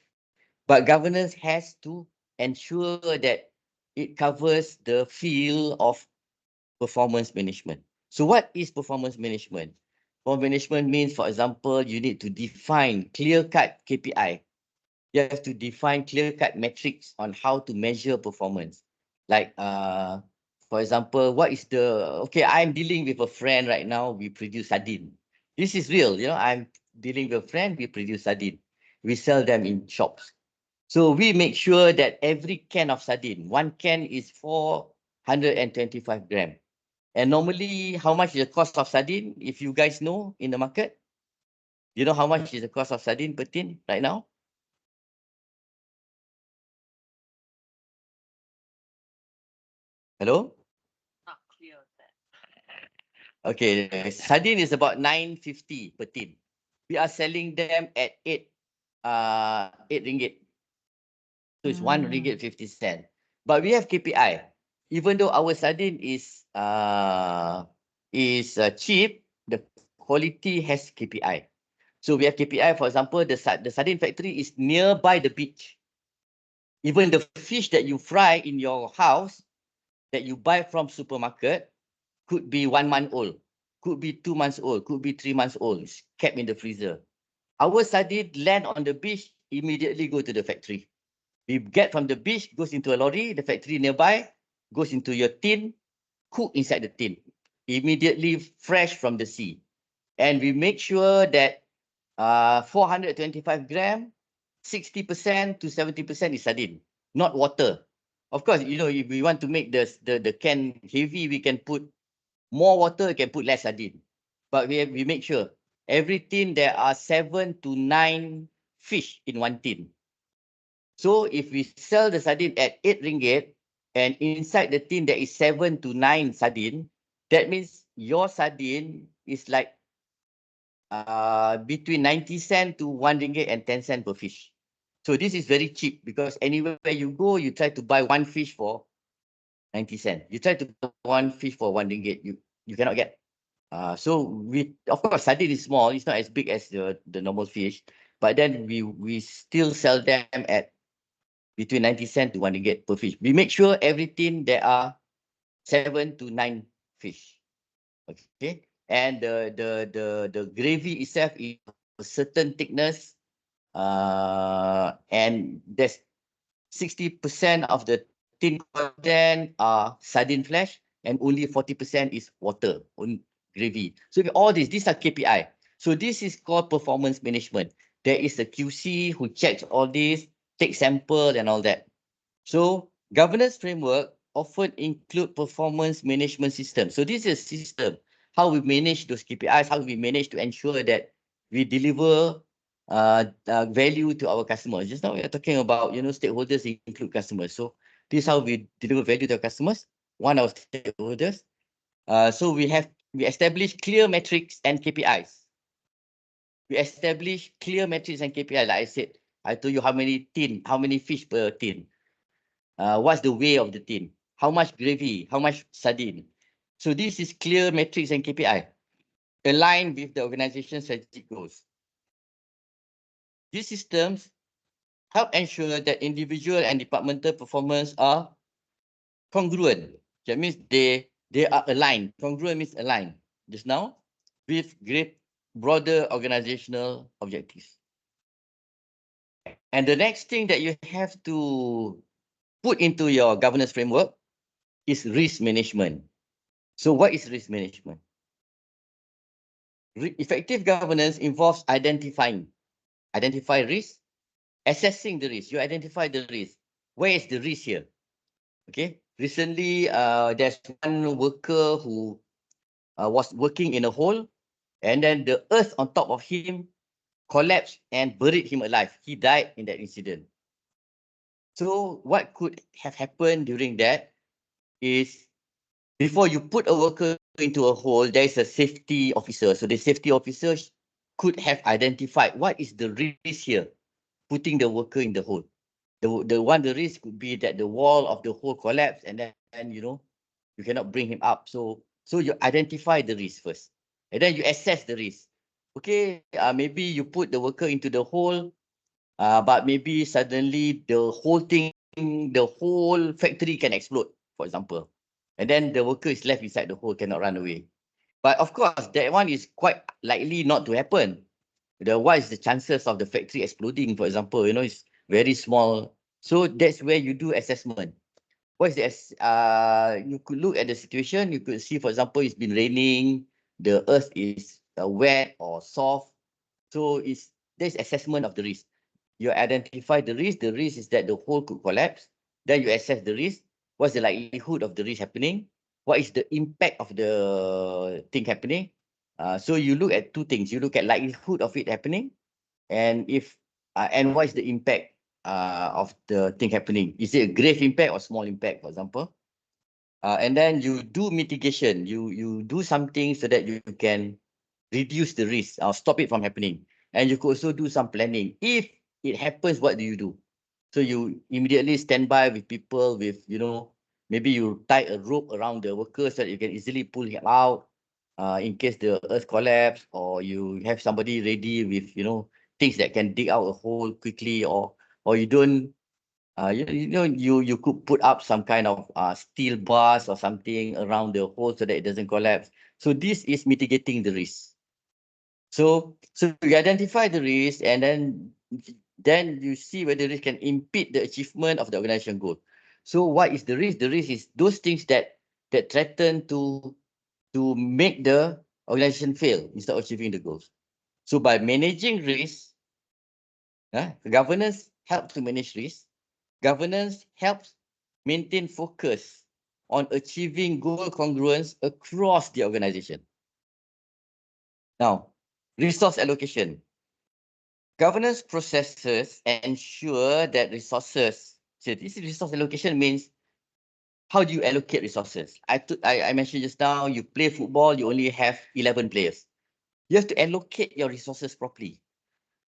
but governance has to ensure that it covers the field of performance management. So what is performance management? Performance management means, for example, you need to define clear-cut KPI. You have to define clear-cut metrics on how to measure performance. Like, For example, what is the, okay, I'm dealing with a friend right now, we produce sardine. This is real, you know, I'm dealing with a friend, we produce sardine. We sell them in shops. So we make sure that every can of sardine, one can is 425 grams. And normally, how much is the cost of sardine, if you guys know in the market? You know how much is the cost of sardine per tin right now? Hello? Not clear on that. Okay, sardine is about 950 per tin. We are selling them at 8 ringgit. So it's 1 ringgit 50 cent. But we have KPI. Even though our sardine is cheap, the quality has KPI. So we have KPI. For example, the sardine factory is nearby the beach. Even the fish that you fry in your house, that you buy from supermarket, could be 1 month old, could be 2 months old, could be 3 months old. It's kept in the freezer. Our sardine land on the beach, immediately go to the factory. We get from the beach, goes into a lorry, the factory nearby, goes into your tin, cook inside the tin, immediately fresh from the sea. And we make sure that 425 gram, 60% to 70% is sardine, not water. Of course, you know, if we want to make the can heavy, we can put more water, we can put less sardine. But we make sure every tin there are 7 to 9 fish in one tin. So if we sell the sardine at 8 ringgit and inside the tin there is 7 to 9 sardine, that means your sardine is like between 90 cent to 1 ringgit and 10 cent per fish. So this is very cheap because anywhere you go, you try to buy one fish for 90 cent. You try to buy one fish for 1 ringgit, you cannot get. So we, of course, sardine is small. It's not as big as the normal fish, but then we still sell them at between 90 cent to 1 ringgit per fish. We make sure every tin there are 7 to 9 fish. Okay, and the gravy itself is a certain thickness, and there's 60% of the tin content are sardine flesh, and only 40% is water on gravy. So all these are KPI. So this is called performance management. There is a QC who checks all this, takes sample and all that. So governance framework often include performance management system. So this is a system, how we manage those KPIs, how we manage to ensure that we deliver value to our customers. Just now we are talking about, you know, stakeholders include customers. So this is how we deliver value to our customers, one of our stakeholders. So we establish clear metrics and KPIs. We establish clear metrics and KPIs. Like I said, I told you how many fish per tin. What's the weight of the tin? How much gravy? How much sardine? So this is clear metrics and KPI aligned with the organization's strategic goals. These systems help ensure that individual and departmental performance are congruent. That means they are aligned. Congruent means aligned just now with broader organizational objectives. And the next thing that you have to put into your governance framework is risk management. So what is risk management? Effective governance involves identify risk, assessing the risk. You identify the risk. Where is the risk here? Okay. Recently, there's one worker who was working in a hole, and then the earth on top of him collapsed and buried him alive. He died in that incident. So what could have happened during that is, before you put a worker into a hole, there is a safety officer. So the safety officer could have identified what is the risk here, putting the worker in the hole. The risk could be that the wall of the hole collapsed, and then you cannot bring him up. So you identify the risk first, and then you assess the risk. Okay, maybe you put the worker into the hole, but maybe suddenly the whole factory can explode, for example. And then the worker is left inside the hole, cannot run away. But of course, that one is quite likely not to happen. What is the chances of the factory exploding, for example, it's very small. So that's where you do assessment. you could look at the situation. You could see, for example, it's been raining, the earth is wet or soft. So there's assessment of the risk. You identify the risk. The risk is that the whole could collapse. Then you assess the risk. What's the likelihood of the risk happening? What is the impact of the thing happening? So you look at two things. You look at likelihood of it happening, and what is the impact of the thing happening? Is it a grave impact or small impact, for example? And then you do mitigation. You do something so that you can reduce the risk or stop it from happening. And you could also do some planning. If it happens, what do you do? So you immediately stand by with people with, maybe you tie a rope around the workers so that you can easily pull him out in case the earth collapse, or you have somebody ready with, things that can dig out a hole quickly, or you don't, you could put up some kind of steel bars or something around the hole so that it doesn't collapse. So this is mitigating the risk. So you identify the risk, and then you see whether it can impede the achievement of the organization goal. So what is the risk? The risk is those things that threaten to make the organization fail instead of achieving the goals. So by managing risk, governance helps to manage risk. Governance helps maintain focus on achieving goal congruence across the organization. Now, resource allocation. Governance processes ensure that resources, so this resource allocation means how do you allocate resources? I mentioned just now, you play football, you only have 11 players. You have to allocate your resources properly.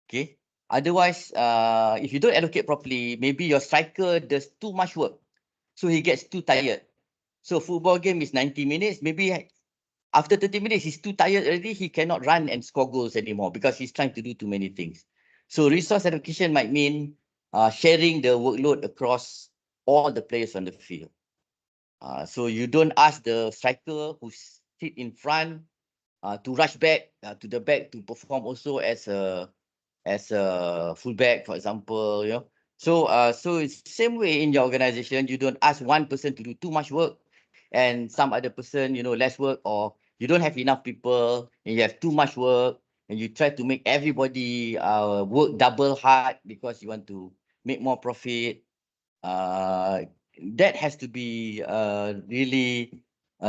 Okay. Otherwise, if you don't allocate properly, maybe your striker does too much work. So he gets too tired. So football game is 90 minutes. Maybe after 30 minutes, he's too tired already. He cannot run and score goals anymore because he's trying to do too many things. So resource allocation might mean sharing the workload across all the players on the field. So you don't ask the striker who sit in front to rush back to the back to perform also as a fullback, for example. So it's the same way in your organization. You don't ask one person to do too much work and some other person, less work, or you don't have enough people and you have too much work and you try to make everybody work double hard because you want to make more profit. That has to be really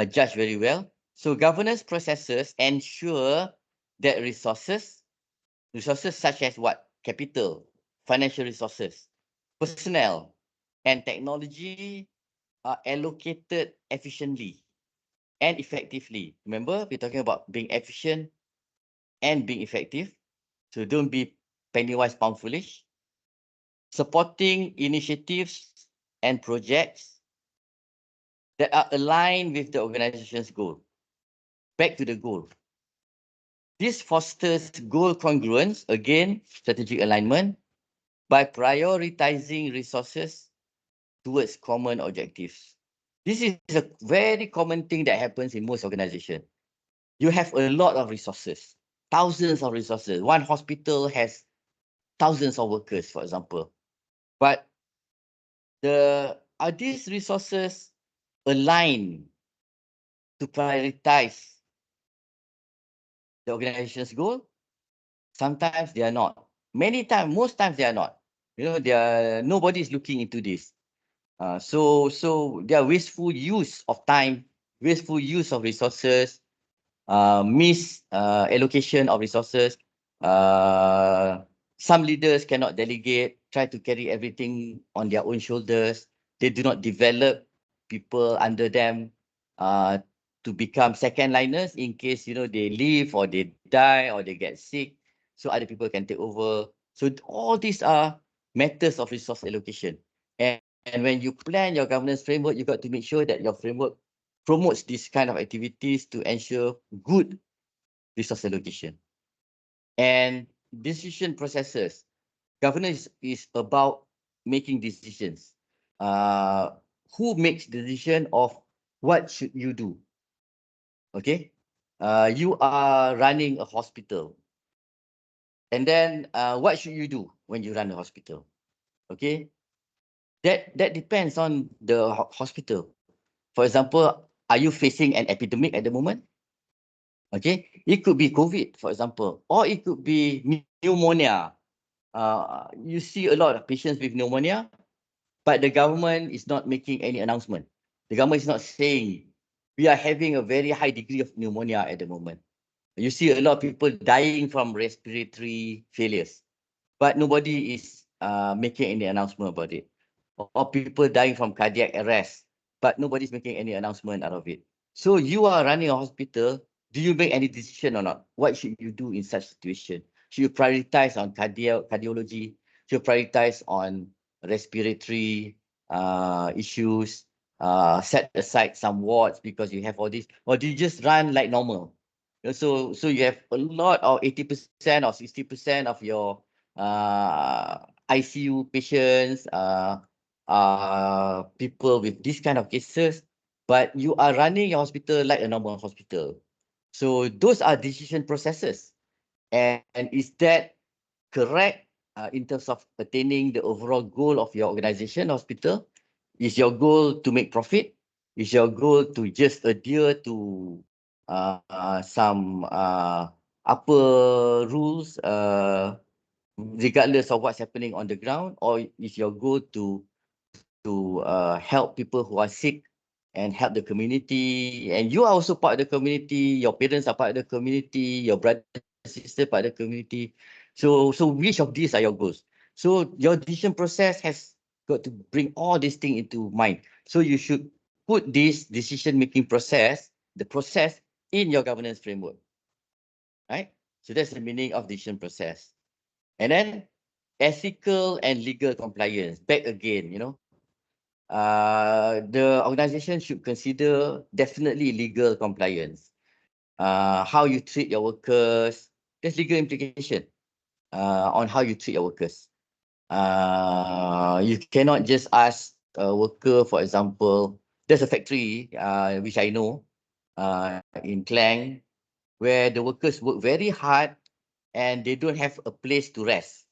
judged very well. So governance processes ensure that resources such as what? Capital, financial resources, personnel, and technology are allocated efficiently and effectively. Remember, we're talking about being efficient and being effective. So don't be penny wise, pound foolish. Supporting initiatives and projects that are aligned with the organization's goal. Back to the goal. This fosters goal congruence, again, strategic alignment, by prioritizing resources towards common objectives. This is a very common thing that happens in most organizations. You have a lot of resources, thousands of resources. One hospital has thousands of workers, for example. But are these resources aligned to prioritize the organization's goal? Sometimes they are not. Most times they are not. Nobody is looking into this. So there are wasteful use of time, wasteful use of resources, allocation of resources. Some leaders cannot delegate, try to carry everything on their own shoulders. They do not develop people under them to become second liners in case they leave or they die or they get sick, so other people can take over. So all these are matters of resource allocation. And when you plan your governance framework, you got to make sure that your framework promotes this kind of activities to ensure good resource allocation. And decision processes. Governance is about making decisions. Who makes the decision of what should you do? Okay. You are running a hospital. And then what should you do when you run a hospital? Okay. That depends on the hospital. For example, are you facing an epidemic at the moment? Okay, it could be COVID, for example, or it could be pneumonia. You see a lot of patients with pneumonia, but the government is not making any announcement. The government is not saying we are having a very high degree of pneumonia at the moment. You see a lot of people dying from respiratory failures, but nobody is making any announcement about it. Or people dying from cardiac arrest, but nobody's making any announcement out of it. So you are running a hospital. Do you make any decision or not? What should you do in such situation? Should you prioritize on cardiology? Should you prioritize on respiratory issues? Set aside some wards because you have all this, or do you just run like normal? So you have a lot of 80% or 60% of your ICU patients, people with this kind of cases, but you are running your hospital like a normal hospital. So those are decision processes. And is that correct in terms of attaining the overall goal of your organization, hospital? Is your goal to make profit? Is your goal to just adhere to some upper rules, regardless of what's happening on the ground? Or is your goal to help people who are sick and help the community? And you are also part of the community. Your parents are part of the community. Your brother, sister, part of the community. So which of these are your goals? So your decision process has got to bring all these things into mind. So you should put this decision-making process, the process, in your governance framework, right? So that's the meaning of decision process. And then ethical and legal compliance. Back again, the organization should consider definitely legal compliance. How you treat your workers, there's legal implication on how you treat your workers. You cannot just ask a worker, for example, there's a factory which I know in Klang, where the workers work very hard and they don't have a place to rest.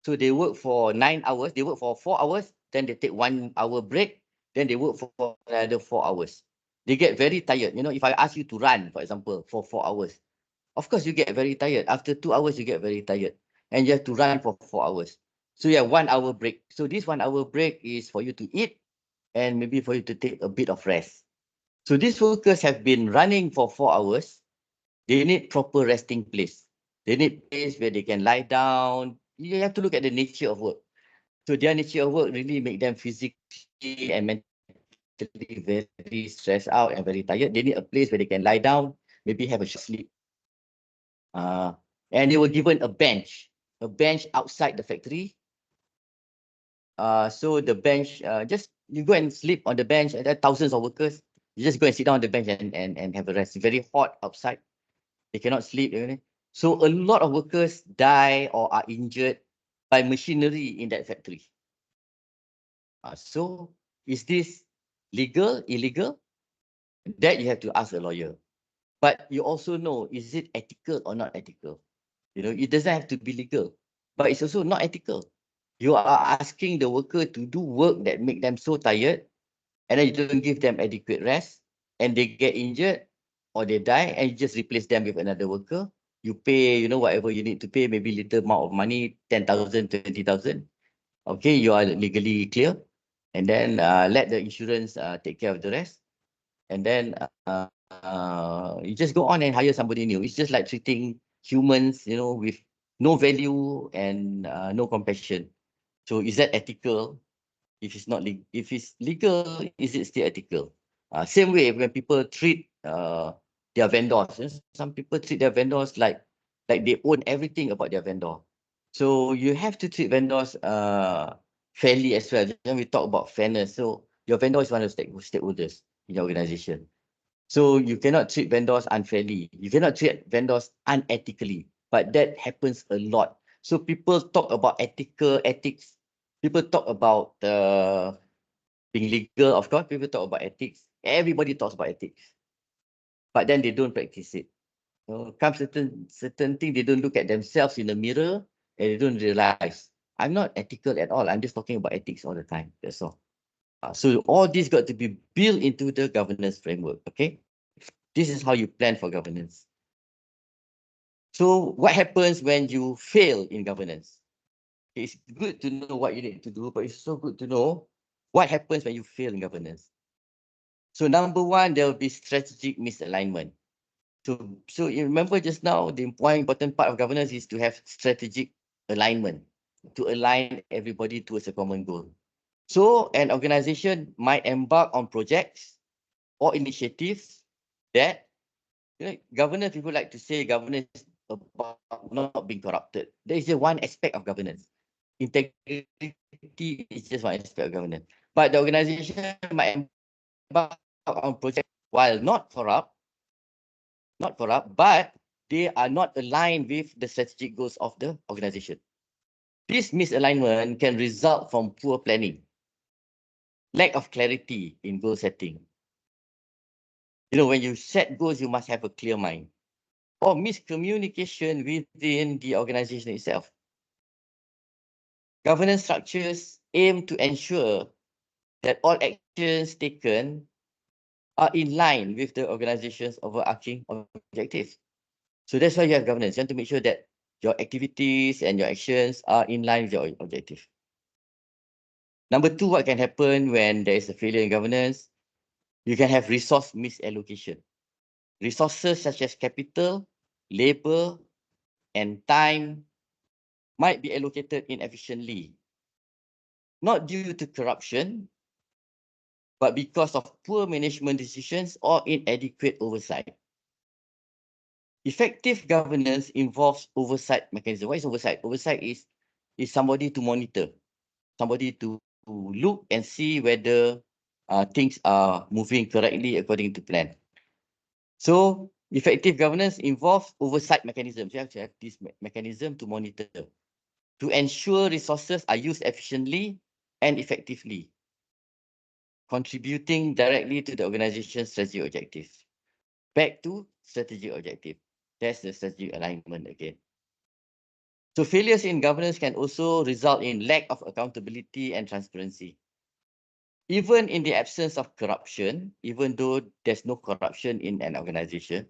So they work for 9 hours, they work for 4 hours, then they take 1 hour break, then they work for another 4 hours. They get very tired. If I ask you to run, for example, for 4 hours, of course you get very tired. After 2 hours, you get very tired. And you have to run for 4 hours. So you have 1 hour break. So this 1 hour break is for you to eat and maybe for you to take a bit of rest. So these workers have been running for 4 hours. They need proper resting place. They need place where they can lie down. You have to look at the nature of work. So their nature of work really make them physically and mentally very stressed out and very tired. They need a place where they can lie down, maybe have a short sleep. And they were given a bench outside the factory. So the bench, just you go and sleep on the bench. And there are thousands of workers. You just go and sit down on the bench and have a rest. It's very hot outside. They cannot sleep. So a lot of workers die or are injured by machinery in that factory. So is this legal, illegal? That you have to ask a lawyer. But you also know, is it ethical or not ethical? It doesn't have to be legal, but it's also not ethical. You are asking the worker to do work that make them so tired, and then you don't give them adequate rest, and they get injured or they die, and you just replace them with another worker. You pay, whatever you need to pay, maybe little amount of money, 10,000, 20,000. Okay, you are legally clear. And then let the insurance take care of the rest. And then you just go on and hire somebody new. It's just like treating humans, with no value and no compassion. So is that ethical? If it's not if it's legal, is it still ethical? Same way when people treat their vendors. Some people treat their vendors like they own everything about their vendor. So you have to treat vendors fairly as well. Then we talk about fairness. So your vendor is one of the stakeholders in your organization. So you cannot treat vendors unfairly. You cannot treat vendors unethically. But that happens a lot. So people talk about ethics. People talk about being legal. Of course, people talk about ethics. Everybody talks about ethics. But then they don't practice it. Come certain things, they don't look at themselves in the mirror and they don't realize, I'm not ethical at all. I'm just talking about ethics all the time. That's all. So all this got to be built into the governance framework. Okay, this is how you plan for governance. So what happens when you fail in governance? It's good to know what you need to do, but it's so good to know what happens when you fail in governance. So number one, there will be strategic misalignment. So you remember just now, the one important part of governance is to have strategic alignment, to align everybody towards a common goal. So an organization might embark on projects or initiatives that, governance, people like to say governance is about not being corrupted. There is just one aspect of governance. Integrity is just one aspect of governance. But the organization might embark on projects while not corrupt, but they are not aligned with the strategic goals of the organization. This misalignment can result from poor planning, lack of clarity in goal setting. When you set goals, you must have a clear mind. Or miscommunication within the organization itself. Governance structures aim to ensure that all actions taken are in line with the organization's overarching objectives. So that's why you have governance. You want to make sure that your activities and your actions are in line with your objective. Number two, what can happen when there is a failure in governance? You can have resource misallocation. Resources such as capital, labor, and time might be allocated inefficiently, not due to corruption, but because of poor management decisions or inadequate oversight. Effective governance involves oversight mechanism. What is oversight? Oversight is somebody to monitor, somebody to look and see whether things are moving correctly according to plan. So effective governance involves oversight mechanisms. You have to have this mechanism to monitor, to ensure resources are used efficiently and effectively, contributing directly to the organization's strategic objectives. Back to strategic objective. That's the strategic alignment again. So failures in governance can also result in lack of accountability and transparency. Even in the absence of corruption, even though there's no corruption in an organization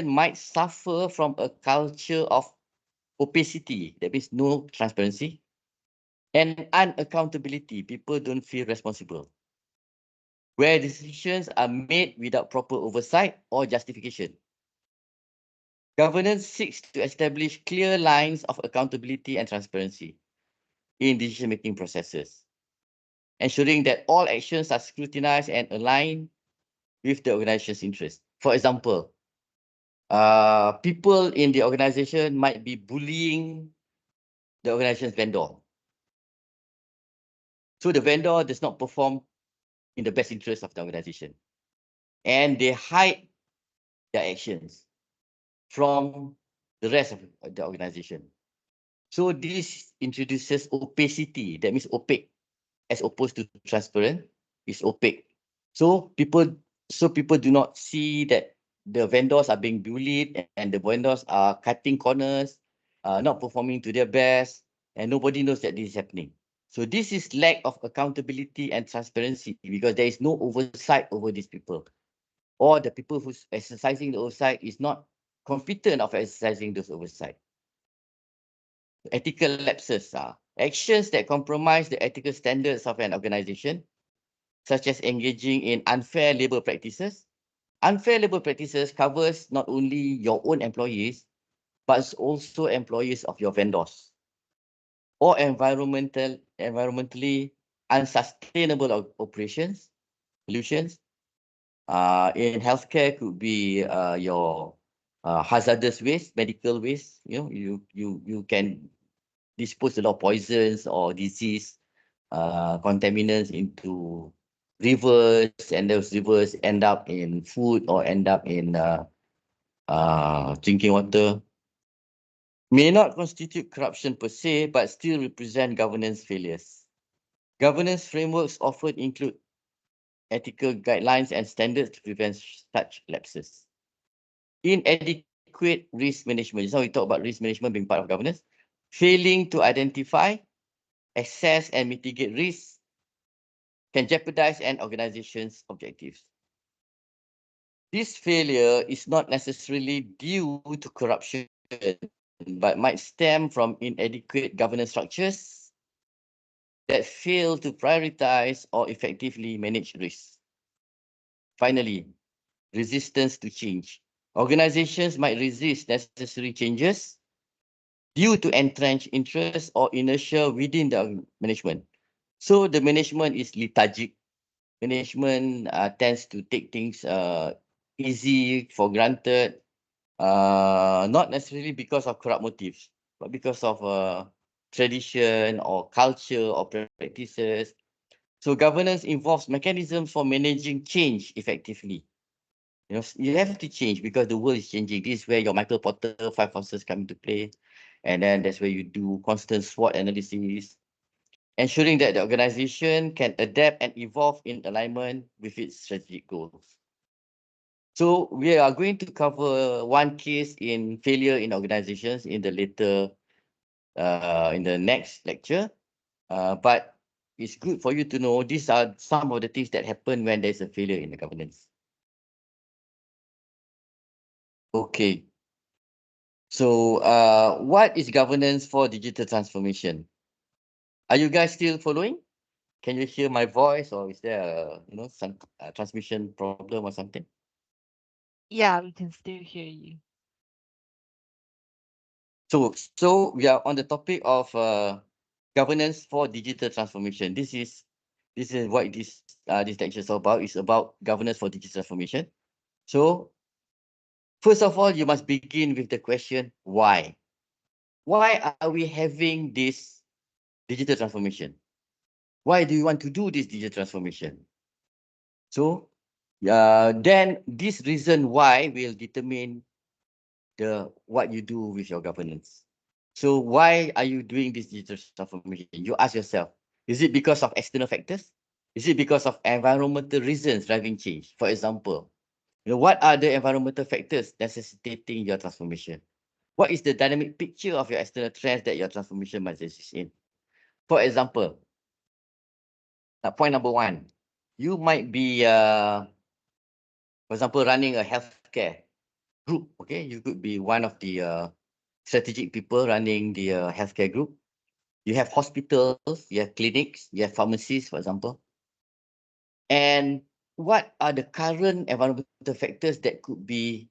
might suffer from a culture of opacity, that means no transparency, and unaccountability. People don't feel responsible, where decisions are made without proper oversight or justification. Governance seeks to establish clear lines of accountability and transparency in decision-making processes, ensuring that all actions are scrutinized and aligned with the organization's interests. For example, people in the organization might be bullying the organization's vendor. So the vendor does not perform in the best interest of the organization, and they hide their actions from the rest of the organization. So this introduces opacity. That means opaque, as opposed to transparent, is opaque. So people do not see that the vendors are being bullied and the vendors are cutting corners, not performing to their best, and nobody knows that this is happening. So this is lack of accountability and transparency because there is no oversight over these people, or the people who's exercising the oversight is not competent of exercising those oversight. Ethical lapses are actions that compromise the ethical standards of an organization, such as engaging in unfair labor practices. Unfair labor practices covers not only your own employees, but also employees of your vendors, or environmentally unsustainable operations, solutions. In healthcare could be your hazardous waste, medical waste. You can dispose a lot of poisons or disease contaminants into rivers, and those rivers end up in food or end up in drinking water. May not constitute corruption per se, but still represent governance failures. Governance frameworks often include ethical guidelines and standards to prevent such lapses. Inadequate risk management. Just now we talk about risk management being part of governance. Failing to identify, assess, and mitigate risks can jeopardize an organization's objectives. This failure is not necessarily due to corruption, but might stem from inadequate governance structures that fail to prioritize or effectively manage risks. Finally, resistance to change. Organizations might resist necessary changes due to entrenched interest or inertia within the management. So the management is lethargic. Management tends to take things easy, for granted, not necessarily because of corrupt motives, but because of tradition or culture or practices. So governance involves mechanisms for managing change effectively. You know, you have to change because the world is changing. This is where your Michael Porter 5 forces come into play. And then that's where you do constant SWOT analysis, ensuring that the organization can adapt and evolve in alignment with its strategic goals. So we are going to cover one case in failure in organizations in the in the next lecture. But it's good for you to know these are some of the things that happen when there's a failure in the governance. Okay. So what is governance for digital transformation? Are you guys still following? Can you hear my voice, or is there some transmission problem or something? Yeah, we can still hear you. So we are on the topic of governance for digital transformation. This is what this lecture is about. It's about governance for digital transformation. So first of all, you must begin with the question why. Why are we having this digital transformation? Why do you want to do this digital transformation? So then this reason why will determine what you do with your governance. So why are you doing this digital transformation? You ask yourself, is it because of external factors? Is it because of environmental reasons driving change? For example, what are the environmental factors necessitating your transformation? What is the dynamic picture of your external trends that your transformation must exist in? For example, point number one, you might be, for example, running a healthcare group. Okay, you could be one of the strategic people running the healthcare group. You have hospitals, you have clinics, you have pharmacies, for example. And what are the current environmental factors that could be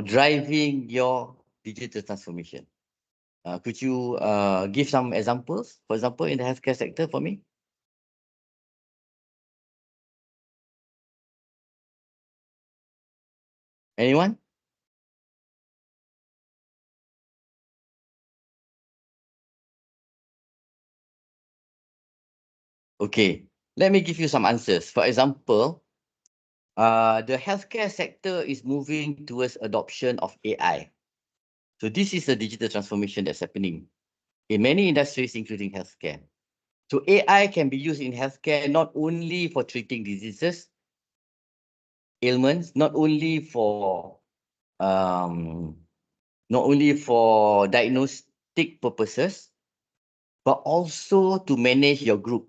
driving your digital transformation? Could you give some examples, for example, in the healthcare sector for me? Anyone? Okay, let me give you some answers. For example, the healthcare sector is moving towards adoption of AI. So this is a digital transformation that's happening in many industries, including healthcare. So AI can be used in healthcare not only for treating diseases, ailments, not only for diagnostic purposes, but also to manage your group,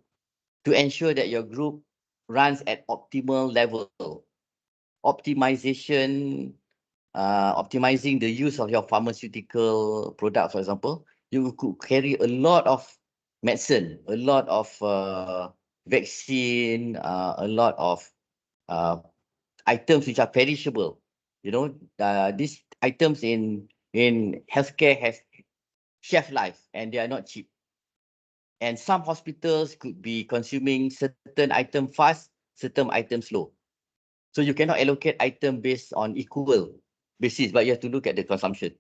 to ensure that your group runs at optimal level. Optimizing the use of your pharmaceutical products, for example, you could carry a lot of medicine, a lot of vaccine, a lot of items which are perishable. These items in healthcare has shelf life and they are not cheap. And some hospitals could be consuming certain item fast, certain items slow. So you cannot allocate item based on equal basis, but you have to look at the consumption.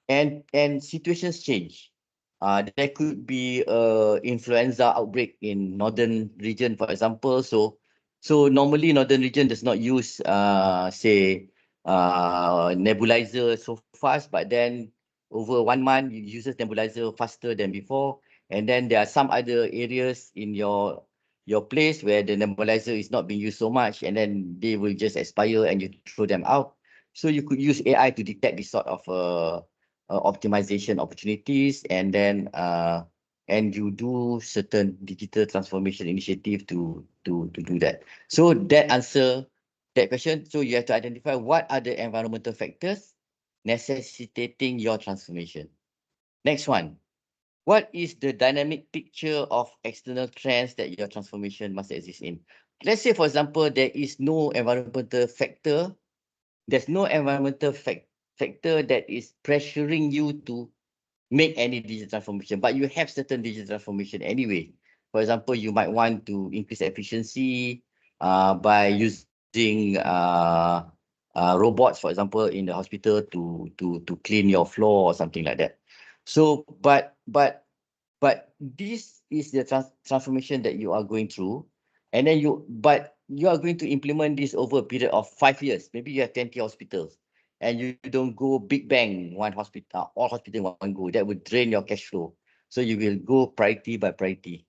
And situations change. There could be influenza outbreak in northern region, for example. So normally northern region does not use say nebulizer so fast, but then over 1 month it uses nebulizer faster than before. And then there are some other areas in your place where the nebulizer is not being used so much, and then they will just expire and you throw them out. So you could use AI to detect this sort of optimization opportunities, and then and you do certain digital transformation initiative to do that. So that answer that question. So you have to identify what are the environmental factors necessitating your transformation. Next one. What is the dynamic picture of external trends that your transformation must exist in? Let's say, for example, there is no environmental factor. There's no environmental factor that is pressuring you to make any digital transformation, but you have certain digital transformation anyway. For example, you might want to increase efficiency by using robots, for example, in the hospital to clean your floor or something like that. So, but this is the transformation that you are going through, and then but you are going to implement this over a period of 5 years. Maybe you have 20 hospitals, and you don't go big bang one hospital, all hospital in one go. That would drain your cash flow. So you will go priority by priority.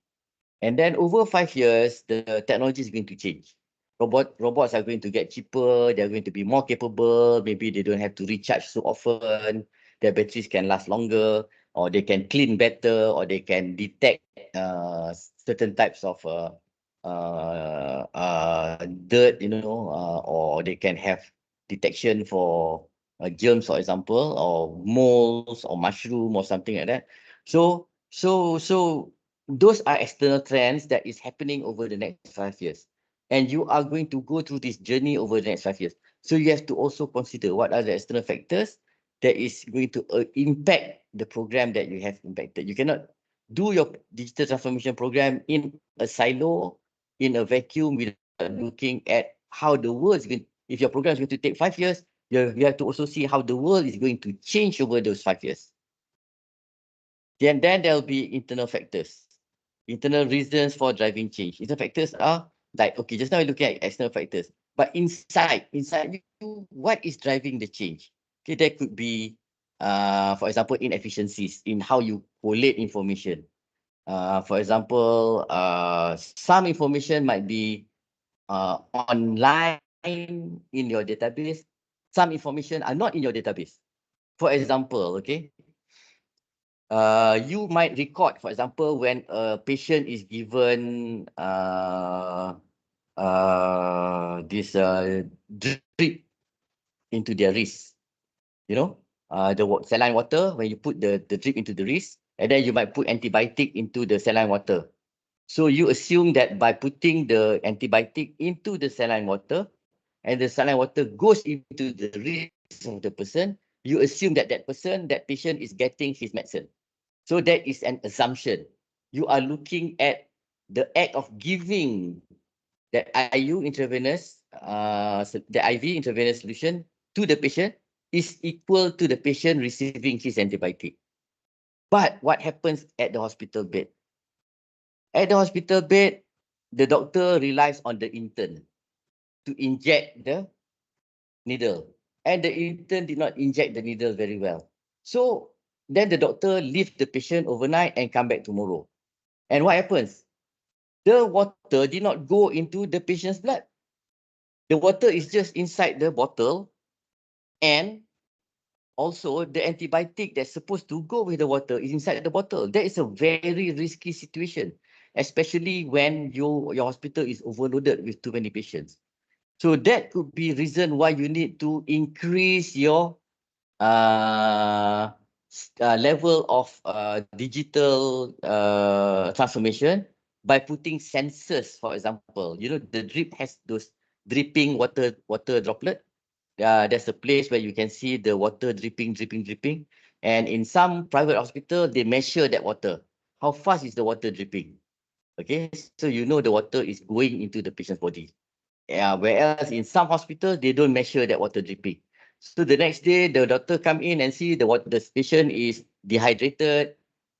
And then over 5 years, the technology is going to change. Robots are going to get cheaper. They're going to be more capable. Maybe they don't have to recharge so often. Their batteries can last longer, or they can clean better, or they can detect certain types of dirt, or they can have detection for germs, for example, or moles or mushroom or something like that. So those are external trends that is happening over the next 5 years. And you are going to go through this journey over the next 5 years. So you have to also consider what are the external factors that is going to impact the program that you have impacted. You cannot do your digital transformation program in a silo, in a vacuum, without looking at how the world is going. If your program is going to take 5 years, you have to also see how the world is going to change over those 5 years. Then there'll be internal factors, internal reasons for driving change. Internal factors are like, okay, just now we're looking at external factors, but inside you, what is driving the change? Okay, there could be, for example, inefficiencies in how you collate information. For example, some information might be online in your database. Some information are not in your database. For example, okay, you might record, for example, when a patient is given this drip into their wrist, the saline water, when you put the drip into the wrist, and then you might put antibiotic into the saline water. So you assume that by putting the antibiotic into the saline water, and the saline water goes into the wrist of the person, you assume that that patient is getting his medicine. So that is an assumption. You are looking at the act of giving the IV intravenous solution to the patient is equal to the patient receiving his antibiotic. But what happens at the hospital bed? At the hospital bed, the doctor relies on the intern to inject the needle. And the intern did not inject the needle very well. So then the doctor leaves the patient overnight and come back tomorrow. And what happens? The water did not go into the patient's blood. The water is just inside the bottle, and also the antibiotic that's supposed to go with the water is inside the bottle. That is a very risky situation, especially when your hospital is overloaded with too many patients. So that could be reason why you need to increase your level of digital transformation by putting sensors, for example. The drip has those dripping water droplet. There's a place where you can see the water dripping. And in some private hospital, they measure that water. How fast is the water dripping? Okay, so the water is going into the patient's body. Whereas in some hospitals, they don't measure that water dripping. So the next day, the doctor come in and see the patient is dehydrated,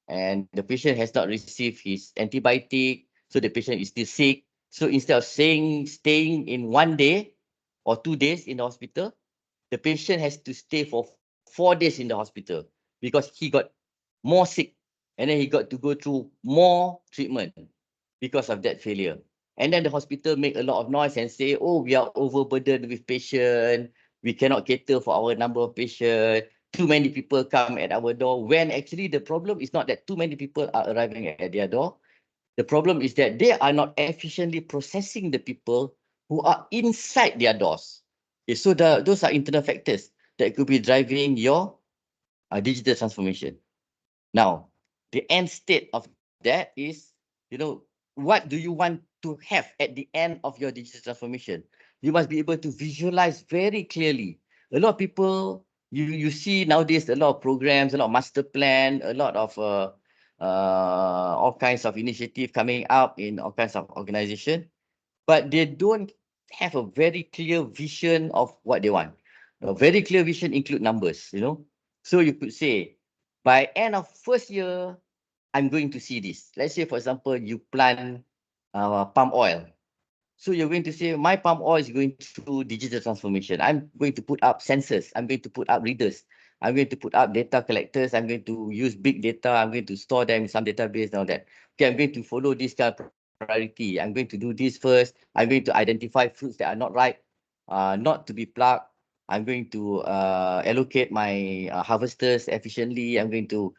and the patient has not received his antibiotic, so the patient is still sick. So instead of staying in 1 day or 2 days in the hospital, the patient has to stay for 4 days in the hospital because he got more sick, and then he got to go through more treatment because of that failure. And then the hospital make a lot of noise and say, oh, we are overburdened with patient. we cannot cater for our number of patients, too many people come at our door, when actually the problem is not that too many people are arriving at their door. The problem is that they are not efficiently processing the people who are inside their doors. Okay, so those are internal factors that could be driving your digital transformation. Now, the end state of that is, what do you want to have at the end of your digital transformation? You must be able to visualize very clearly. A lot of people, you see nowadays a lot of programs, a lot of master plan, a lot of all kinds of initiative coming up in all kinds of organization, but they don't have a very clear vision of what they want. A very clear vision include numbers, So you could say, by end of first year, I'm going to see this. Let's say, for example, you plant palm oil. So you're going to say, my palm oil is going through digital transformation. I'm going to put up sensors. I'm going to put up readers. I'm going to put up data collectors. I'm going to use big data. I'm going to store them in some database and all that. Okay, I'm going to follow this kind of priority. I'm going to do this first. I'm going to identify fruits that are not ripe, not to be plucked. I'm going to allocate my harvesters efficiently. I'm going to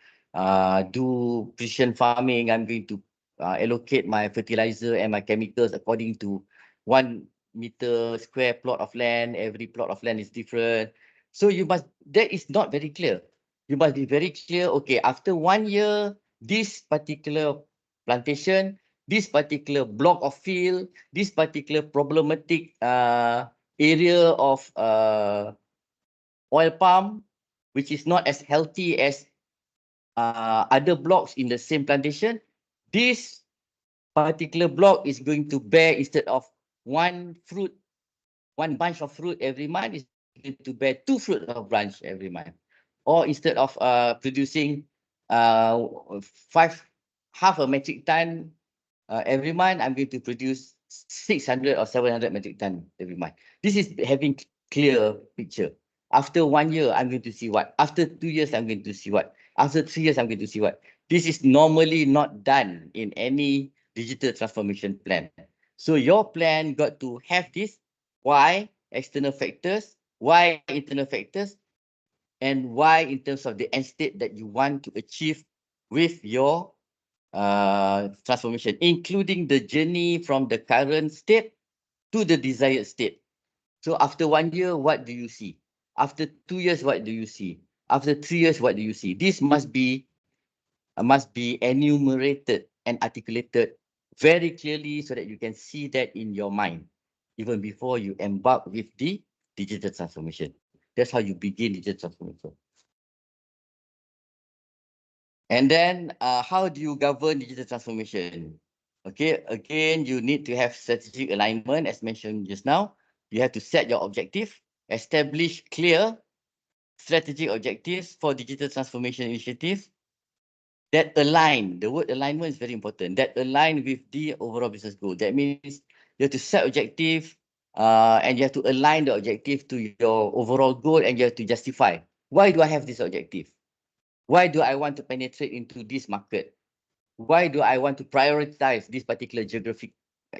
do precision farming. I'm going to allocate my fertilizer and my chemicals according to 1 meter square plot of land. Every plot of land is different. So that is not very clear. You must be very clear, okay, after 1 year, this particular plantation, this particular block of field, this particular problematic area of oil palm, which is not as healthy as other blocks in the same plantation, this particular block is going to bear, instead of one bunch of fruit every month, is going to bear 2 fruit of branch every month. Or instead of producing half a metric ton every month, I'm going to produce 600 or 700 metric ton every month. This is having clear picture. After 1 year, I'm going to see what. After 2 years, I'm going to see what. After 3 years, I'm going to see what. This is normally not done in any digital transformation plan. So your plan got to have this. Why external factors, why internal factors, and why in terms of the end state that you want to achieve with your transformation, including the journey from the current state to the desired state. So after 1 year, what do you see? After 2 years, what do you see? After 3 years, what do you see? This must be enumerated and articulated very clearly so that you can see that in your mind, even before you embark with the digital transformation. That's how you begin digital transformation. And then how do you govern digital transformation? Okay, again, you need to have strategic alignment, as mentioned just now. You have to set your objective, establish clear strategic objectives for digital transformation initiatives that align. The word alignment is very important. That align with the overall business goal. That means you have to set objective and you have to align the objective to your overall goal, and you have to justify. Why do I have this objective? Why do I want to penetrate into this market? Why do I want to prioritize this particular geographic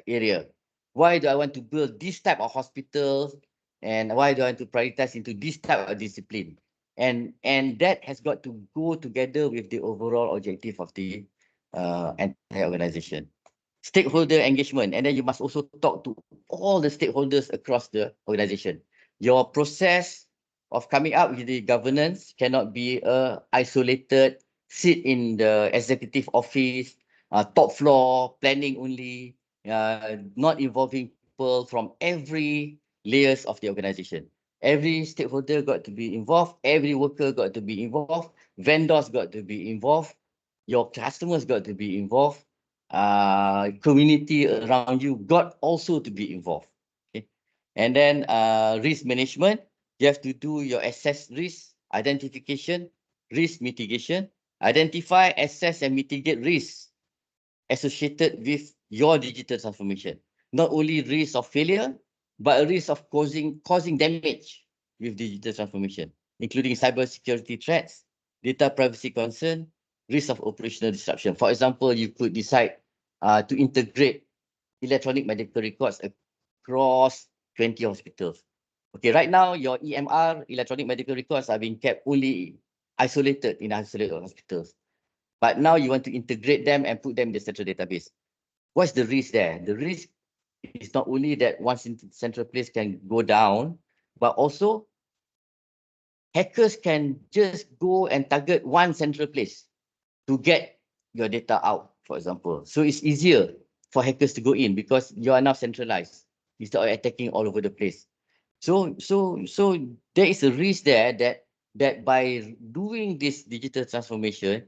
area? Why do I want to build this type of hospitals? And why do I want to prioritize into this type of discipline? And that has got to go together with the overall objective of the entire organization. Stakeholder engagement, and then you must also talk to all the stakeholders across the organization. Your process of coming up with the governance cannot be isolated, sit in the executive office, top floor, planning only, not involving people from every layers of the organization. Every stakeholder got to be involved, every worker got to be involved, vendors got to be involved, your customers got to be involved, community around you got also to be involved. Okay. And then risk management, you have to do your assess risk, identification, risk mitigation, identify, assess, and mitigate risks associated with your digital transformation. Not only risk of failure, but a risk of causing damage with digital transformation, including cybersecurity threats, data privacy concern, risk of operational disruption. For example, you could decide to integrate electronic medical records across 20 hospitals. Okay, right now your EMR, electronic medical records, are being kept only isolated in isolated hospitals. But now you want to integrate them and put them in the central database. What's the risk there? The risk is not only that one central place can go down, but also hackers can just go and target one central place to get your data out, for example. So it's easier for hackers to go in because you are now centralized instead of attacking all over the place. So there is a risk there that by doing this digital transformation,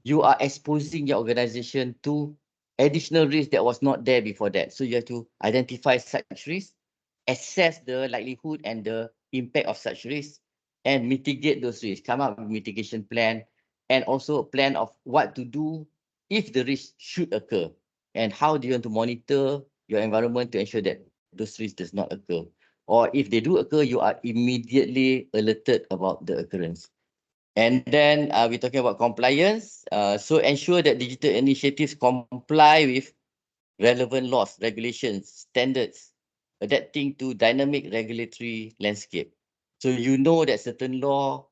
you are exposing your organization to additional risk that was not there before that. So you have to identify such risks, assess the likelihood and the impact of such risks, and mitigate those risks. Come up with a mitigation plan, and also a plan of what to do if the risk should occur, and how do you want to monitor your environment to ensure that those risks does not occur. Or if they do occur, you are immediately alerted about the occurrence. And then we're talking about compliance. So ensure that digital initiatives comply with relevant laws, regulations, standards, adapting to dynamic regulatory landscape. So you know that certain law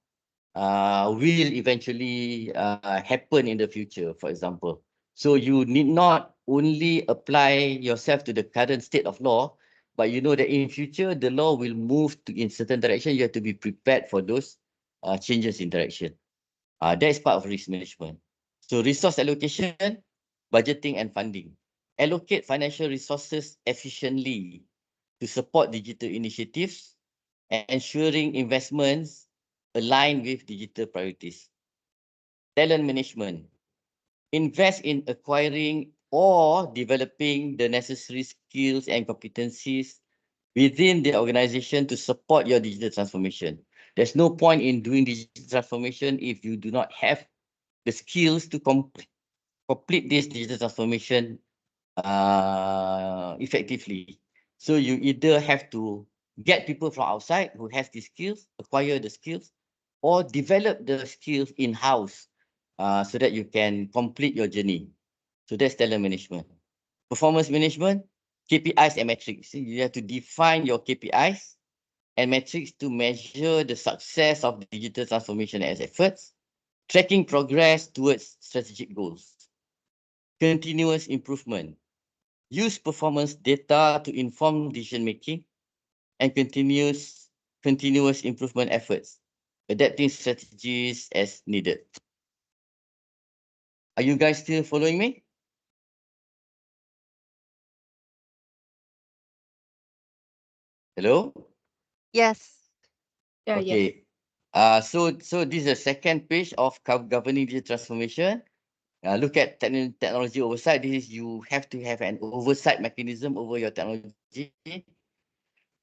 will eventually happen in the future, for example. So you need not only apply yourself to the current state of law, but you know that in future, the law will move in certain direction. You have to be prepared for those changes in direction. That is part of risk management. So resource allocation, budgeting and funding. Allocate financial resources efficiently to support digital initiatives and ensuring investments align with digital priorities. Talent management. Invest in acquiring or developing the necessary skills and competencies within the organization to support your digital transformation. There's no point in doing digital transformation if you do not have the skills to complete this digital transformation effectively. So you either have to get people from outside who has the skills, acquire the skills, or develop the skills in-house so that you can complete your journey. So that's talent management. Performance management, KPIs and metrics. You have to define your KPIs and metrics to measure the success of digital transformation as efforts, tracking progress towards strategic goals. Continuous improvement. Use performance data to inform decision making and continuous improvement efforts, adapting strategies as needed. Are you guys still following me? Hello? Yes. Yeah, yes. Okay. So this is the second page of governing digital transformation. Look at technology oversight. This is you have to have an oversight mechanism over your technology. You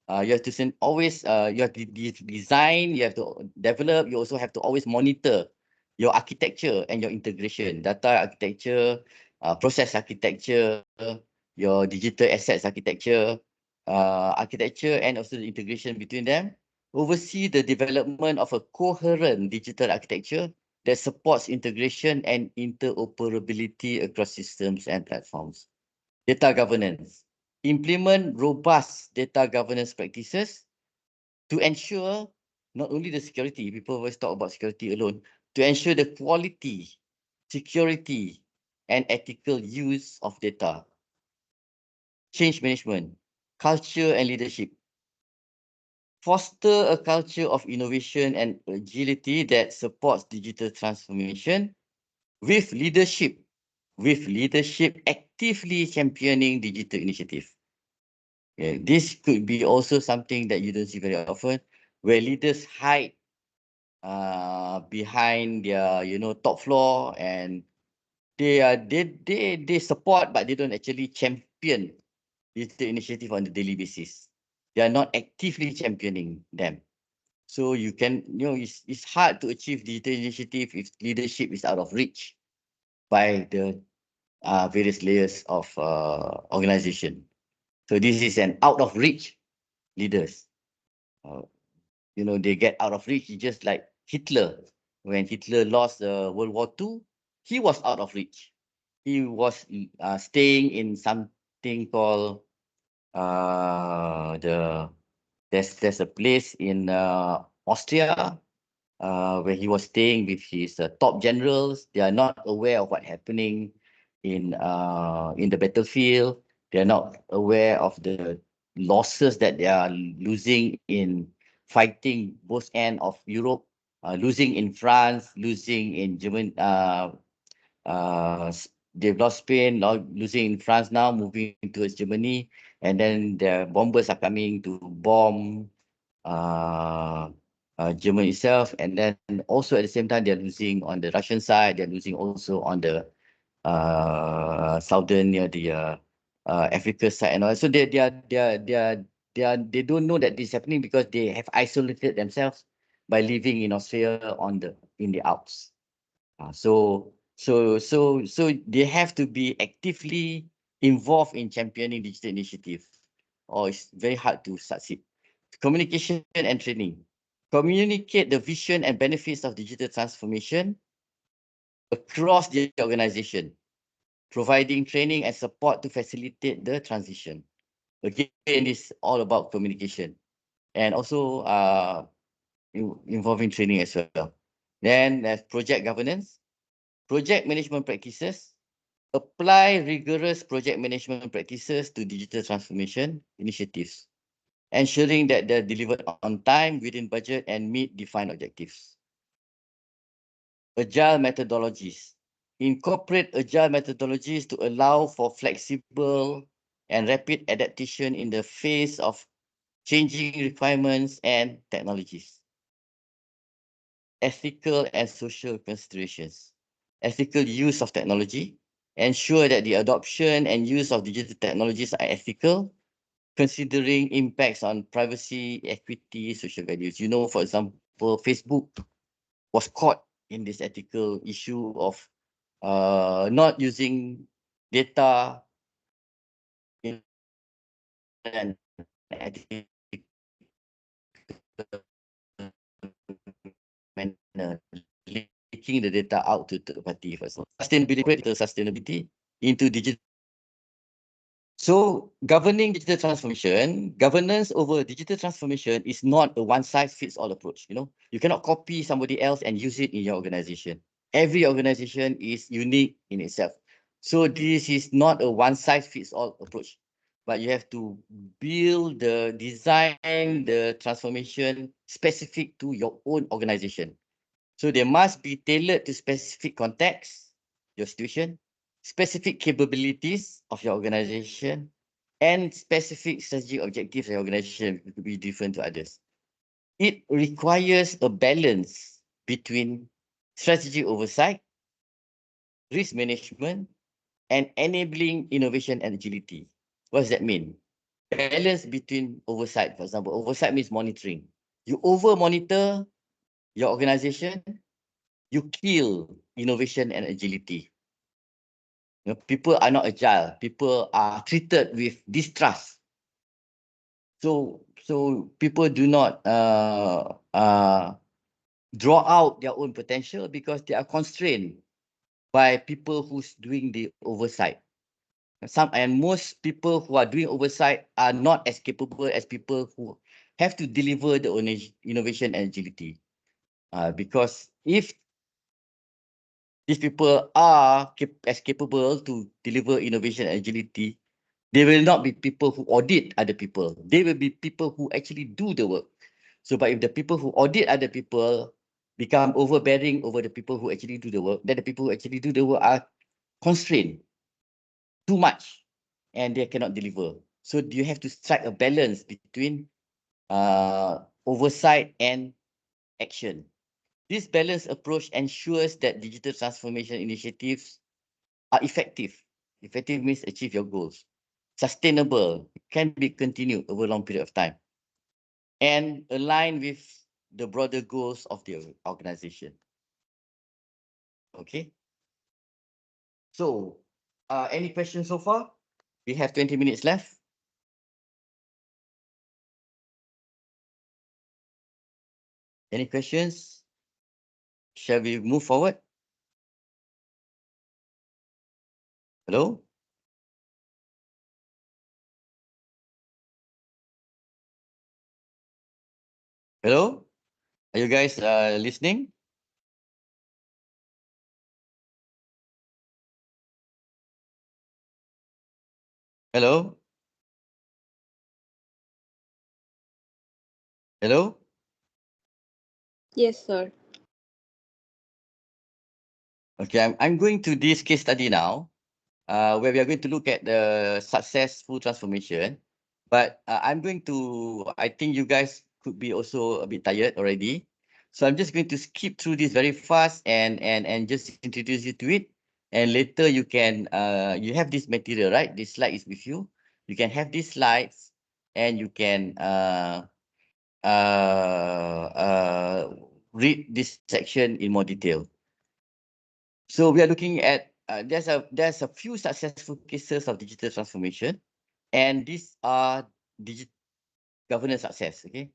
have to always you have to design, you have to develop, you also have to always monitor your architecture and your integration, data architecture, process architecture, your digital assets architecture, and also the integration between them. Oversee the development of a coherent digital architecture that supports integration and interoperability across systems and platforms. Data governance. Implement robust data governance practices to ensure not only the security, people always talk about security alone, to ensure the quality, security, and ethical use of data. Change management, culture and leadership. Foster a culture of innovation and agility that supports digital transformation with leadership actively championing digital initiative. Yeah, this could be also something that you don't see very often, where leaders hide behind their top floor, and they support, but they don't actually champion digital initiative on a daily basis. They are not actively championing them. So you can, it's hard to achieve digital initiative if leadership is out of reach by the various layers of organization. So this is an out of reach leaders. They get out of reach, just like Hitler. When Hitler lost World War II, he was out of reach. He was staying in something called the There's a place in Austria where he was staying with his top generals. They are not aware of what's happening in the battlefield. They are not aware of the losses that they are losing in fighting both ends of Europe, losing in France, losing in Germany. They've lost Spain, now losing in France now, moving towards Germany, and then the bombers are coming to bomb Germany itself, and then also at the same time they're losing on the Russian side. They're losing also on the southern near the Africa side and all. So they don't know that this is happening because they have isolated themselves by living in Australia in the Alps. So they have to be actively involved in championing digital initiative, or it's very hard to succeed. Communication and training. Communicate the vision and benefits of digital transformation across the organization, providing training and support to facilitate the transition. Again, it's all about communication and also involving training as well. Then there's project governance, project management practices. Apply rigorous project management practices to digital transformation initiatives, ensuring that they're delivered on time, within budget, and meet defined objectives. Agile methodologies. Incorporate agile methodologies to allow for flexible and rapid adaptation in the face of changing requirements and technologies. Ethical and social considerations. Ethical use of technology. Ensure that the adoption and use of digital technologies are ethical, considering impacts on privacy, equity, social values. You know, for example, Facebook was caught in this ethical issue of not using data in an ethical manner, leaking the data out to third party. For example, sustainability into digital. So governing digital transformation, governance over digital transformation is not a one-size-fits-all approach. You know, you cannot copy somebody else and use it in your organization. Every organization is unique in itself. So this is not a one-size-fits-all approach, but you have to build the design, the transformation specific to your own organization. So they must be tailored to specific context, your situation, specific capabilities of your organization, and specific strategic objectives of your organization to be different to others. It requires a balance between strategy oversight, risk management, and enabling innovation and agility. What does that mean? Balance between oversight, for example. Oversight means monitoring. You over-monitor your organization, you kill innovation and agility. You know, people are not agile. People are treated with distrust. So people do not draw out their own potential because they are constrained by people who's doing the oversight. Most people who are doing oversight are not as capable as people who have to deliver the innovation and agility. Because if these people are as capable to deliver innovation and agility, they will not be people who audit other people. They will be people who actually do the work. So, but if the people who audit other people become overbearing over the people who actually do the work, then the people who actually do the work are constrained too much and they cannot deliver. So you have to strike a balance between oversight and action. This balanced approach ensures that digital transformation initiatives are effective. Effective means achieve your goals. Sustainable, can be continued over a long period of time, and align with the broader goals of the organization. Okay. So, any questions so far? We have 20 minutes left. Any questions? Shall we move forward? Hello? Hello? Are you guys listening? Hello? Hello? Yes, sir. Okay, I'm going to this case study now, where we are going to look at the successful transformation. But I'm going to, I think you guys could be also a bit tired already. So I'm just going to skip through this very fast and just introduce you to it. And later you can, you have this material, right? This slide is with you. You can have these slides and you can read this section in more detail. So we are looking at there's a few successful cases of digital transformation, and these are digital governance success. Okay,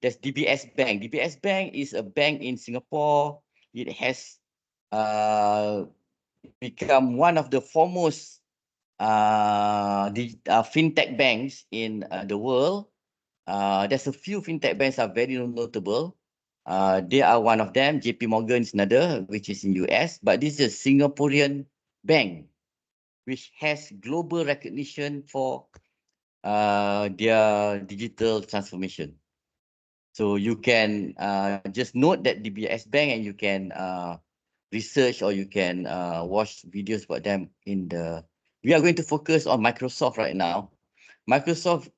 there's DBS Bank. DBS Bank is a bank in Singapore. It has become one of the foremost fintech banks in the world. There's a few fintech banks are very notable. They are one of them. JP Morgan is another, which is in US. But this is a Singaporean bank, which has global recognition for their digital transformation. So you can just note that DBS Bank, and you can research or you can watch videos about them in the. We are going to focus on Microsoft right now. Microsoft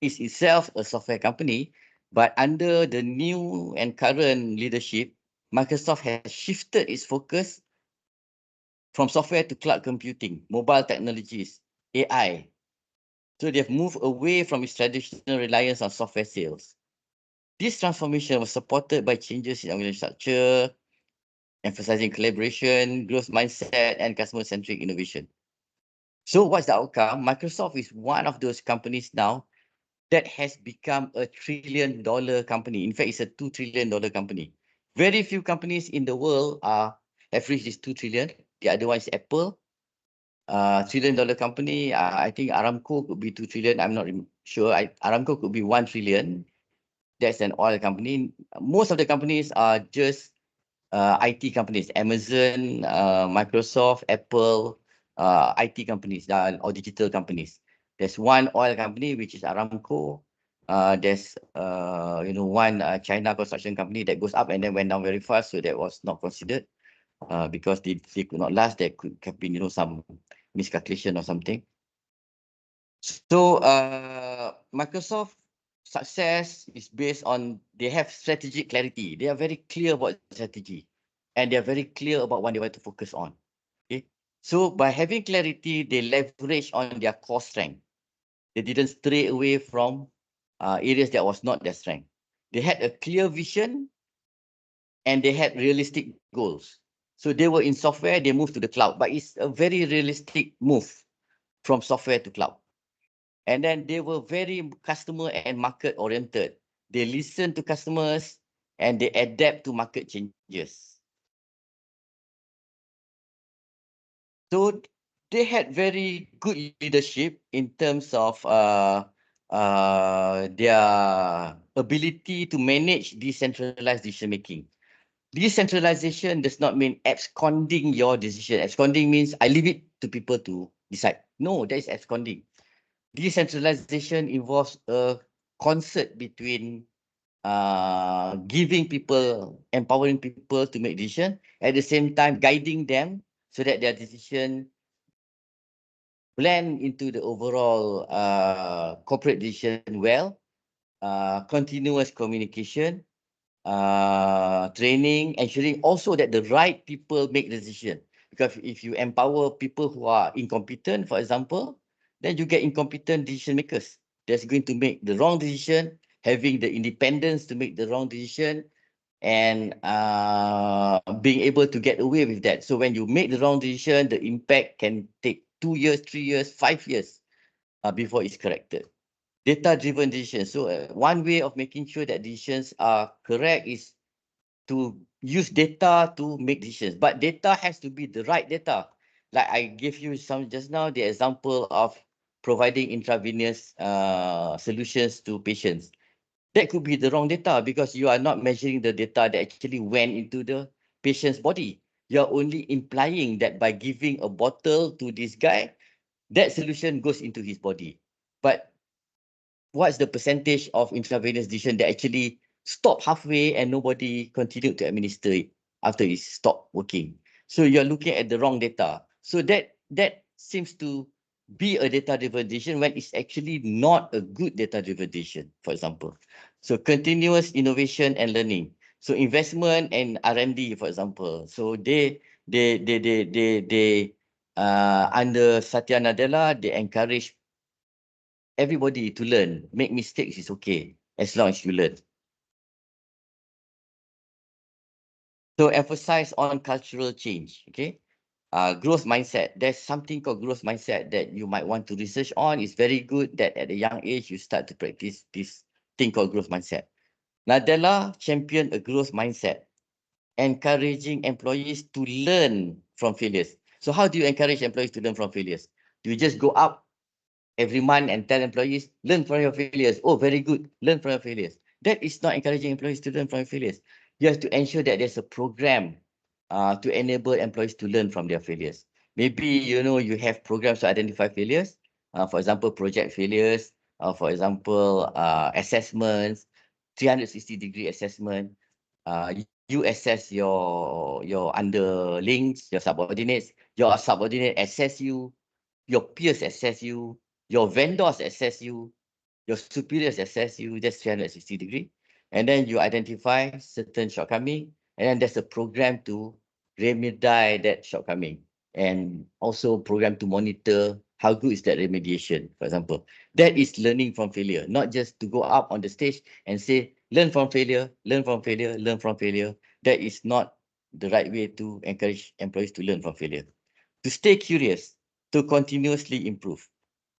is itself a software company, but under the new and current leadership, Microsoft has shifted its focus from software to cloud computing, mobile technologies, AI. So they've moved away from its traditional reliance on software sales. This transformation was supported by changes in organizational structure, emphasizing collaboration, growth mindset, and customer-centric innovation. So what's the outcome? Microsoft is one of those companies now that has become a $1 trillion company. In fact, it's a $2 trillion company. Very few companies in the world have reached this 2 trillion. The other one is Apple, $1 trillion company. I think Aramco could be 2 trillion. I'm not sure. Aramco could be 1 trillion. That's an oil company. Most of the companies are just IT companies, Amazon, Microsoft, Apple, IT companies or digital companies. There's one oil company, which is Aramco. There's one China construction company that goes up and then went down very fast, so that was not considered because they could not last. There could have been some miscalculation or something. So Microsoft success is based on they have strategic clarity. They are very clear about strategy, and they are very clear about what they want to focus on. Okay, so by having clarity, they leverage on their core strength. They didn't stray away from areas that was not their strength. They had a clear vision, and they had realistic goals. So they were in software, they moved to the cloud, but it's a very realistic move from software to cloud. And then they were very customer and market oriented. They listen to customers and they adapt to market changes. So they had very good leadership in terms of their ability to manage decentralized decision making. Decentralization does not mean absconding your decision. Absconding means I leave it to people to decide. No, that is absconding. Decentralization involves a concert between giving people, empowering people to make decisions, at the same time guiding them so that their decision blend into the overall corporate decision well, continuous communication, training, ensuring also that the right people make the decision. Because if you empower people who are incompetent, for example, then you get incompetent decision makers that's going to make the wrong decision, having the independence to make the wrong decision, and being able to get away with that. So when you make the wrong decision, the impact can take 2 years, 3 years, 5 years before it's corrected. Data-driven decisions. So one way of making sure that decisions are correct is to use data to make decisions. But data has to be the right data. Like I gave you some just now, the example of providing intravenous solutions to patients. That could be the wrong data because you are not measuring the data that actually went into the patient's body. You're only implying that by giving a bottle to this guy, that solution goes into his body. But what's the percentage of intravenous injection that actually stop halfway and nobody continued to administer it after it stopped working? So you're looking at the wrong data. So that seems to be a data-driven decision when it's actually not a good data-driven decision, for example. So continuous innovation and learning. So investment and R&D, for example. So they under Satya Nadella, they encourage everybody to learn. Make mistakes is okay, as long as you learn. So emphasize on cultural change, okay? Growth mindset. There's something called growth mindset that you might want to research on. It's very good that at a young age, you start to practice this thing called growth mindset. Nadella championed a growth mindset, encouraging employees to learn from failures. So how do you encourage employees to learn from failures? Do you just go up every month and tell employees, learn from your failures? Oh, very good. Learn from your failures. That is not encouraging employees to learn from your failures. You have to ensure that there's a program to enable employees to learn from their failures. Maybe, you have programs to identify failures. For example, project failures. For example, assessments, 360-degree assessment. You assess your underlings, your subordinates. Your subordinate assess you. Your peers assess you. Your vendors assess you, your superiors assess you, that's 360 degree. And then you identify certain shortcoming, and then there's a program to remedy that shortcoming. And also program to monitor how good is that remediation, for example. That is learning from failure, not just to go up on the stage and say, learn from failure, learn from failure, learn from failure. That is not the right way to encourage employees to learn from failure. To stay curious, to continuously improve.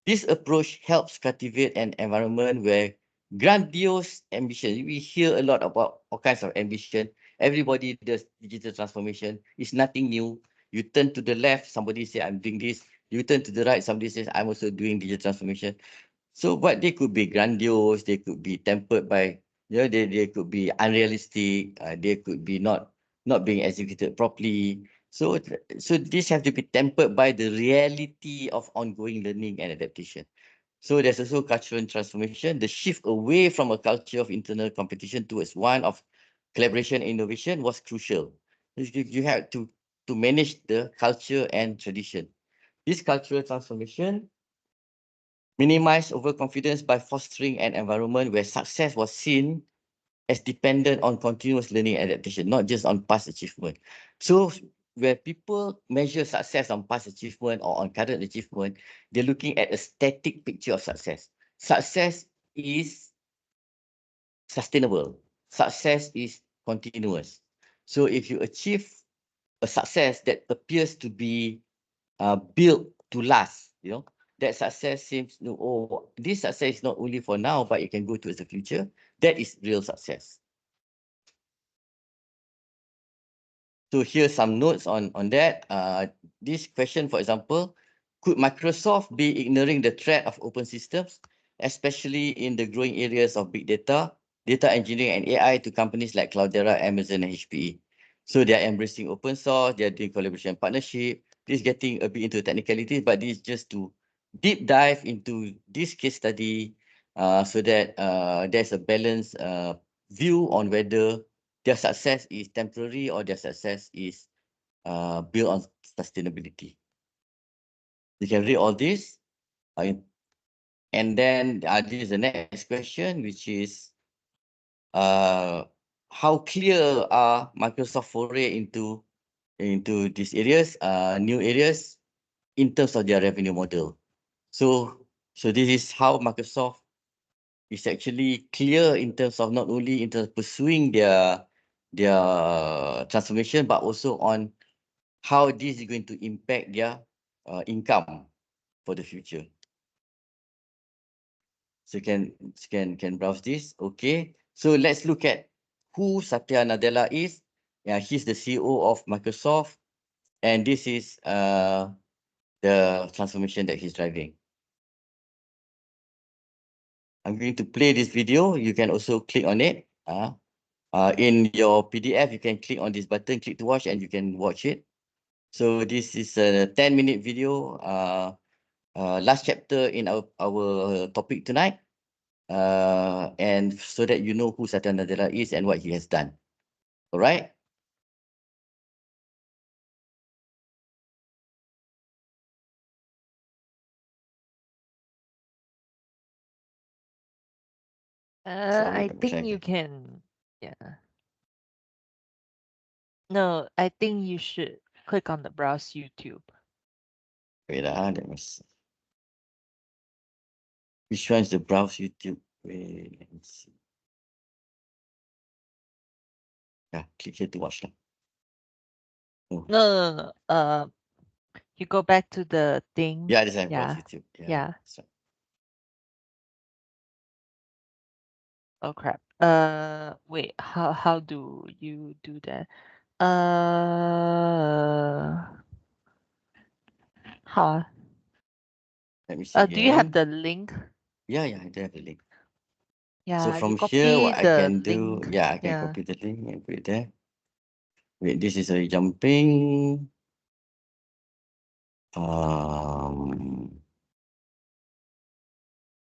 This approach helps cultivate an environment where grandiose ambition, we hear a lot about all kinds of ambition. Everybody does digital transformation. It's nothing new. You turn to the left, somebody say, I'm doing this. You turn to the right, somebody says, I'm also doing digital transformation. So, but they could be grandiose, they could be tempered by, they could be unrealistic, they could be not being executed properly. So this have to be tempered by the reality of ongoing learning and adaptation. So there's also cultural transformation, the shift away from a culture of internal competition towards one of collaboration and innovation was crucial. You have to manage the culture and tradition. This cultural transformation minimize overconfidence by fostering an environment where success was seen as dependent on continuous learning and adaptation, not just on past achievement. So where people measure success on past achievement or on current achievement, they're looking at a static picture of success. Success is sustainable. Success is continuous. So if you achieve a success that appears to be built to last, that success seems, oh, this success is not only for now, but it can go towards the future. That is real success. So here's some notes on that. This question, for example, could Microsoft be ignoring the threat of open systems, especially in the growing areas of big data, data engineering and AI to companies like Cloudera, Amazon, and HPE? So they are embracing open source, they are doing collaboration partnership. This is getting a bit into technicalities, but this is just to deep dive into this case study so that there's a balanced view on whether their success is temporary or their success is built on sustainability. You can read all this. And then this is the next question, which is how clear are Microsoft foray into these areas, new areas, in terms of their revenue model. So this is how Microsoft is actually clear in terms of not only in terms of pursuing their transformation, but also on how this is going to impact their income for the future. So can browse this. Okay. So let's look at who Satya Nadella is. Yeah, he's the CEO of Microsoft, and this is the transformation that he's driving. I'm going to play this video. You can also click on it. In your PDF, you can click on this button, click to watch, and you can watch it. So this is a 10-minute video. Last chapter in our topic tonight. And so that you know who Satya Nadella is and what he has done. All right. Sorry, I let me think try you again. can, yeah. No, I think you should click on the browse YouTube. Wait, let me see. Which one is the browse YouTube? Wait, let me see. Yeah, click here to watch now. Oh. No. You go back to the thing. Yeah, this is Yeah. browse YouTube. Yeah. That's right. Oh crap. Wait. How do you do that? How? Let me see Do you have again. the link? Yeah, I do have the link. Yeah, So you from here, copy what I the can do, link. I can Yeah. copy the link and put it there. Wait, this is a jumping.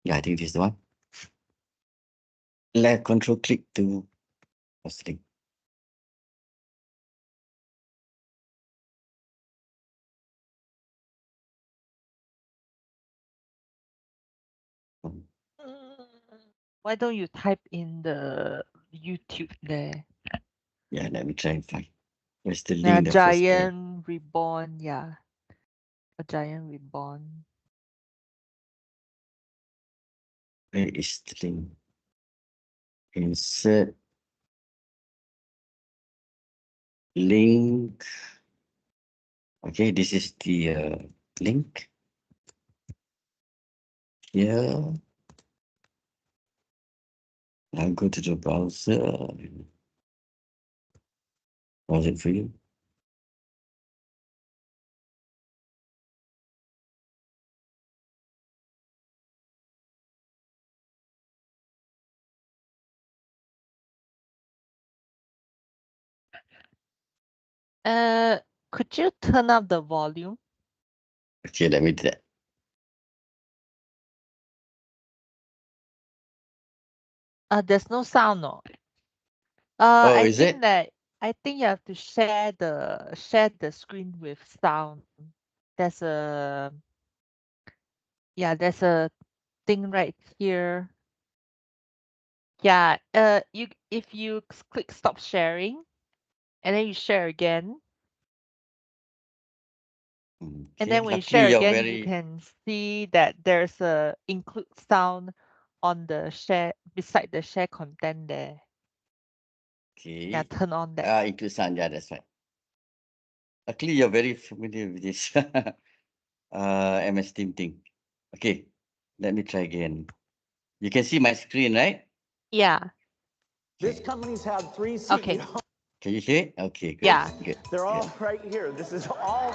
Yeah, I think this is the one. Left control click to post link. Why don't you type in the YouTube there? Yeah, let me try and find. Where's the Yeah, link that was there? Giant Reborn. Yeah, a Giant Reborn. Where is the link? Insert link. Okay, this is the link. Here. I'll go to the browser. Browse it for you. Could you turn up the volume? Okay, let me do that. There's no sound, no. Oh, I is think it? that I think you have to share the screen with sound. There's a there's a thing right here. Yeah, if you click stop sharing and then you share again, and Okay, then when you luckily share you're again, you very can see that there's a include sound on the share beside the share content there. Yeah, okay. turn on that. Include sound, yeah, that's right. Luckily you're very familiar with this MS Team thing. Okay, let me try again. You can see my screen, right? Yeah. This company's had 3 CEOs. Okay. Can you see it? Okay, good. Yeah. Good. They're all right here. This is all.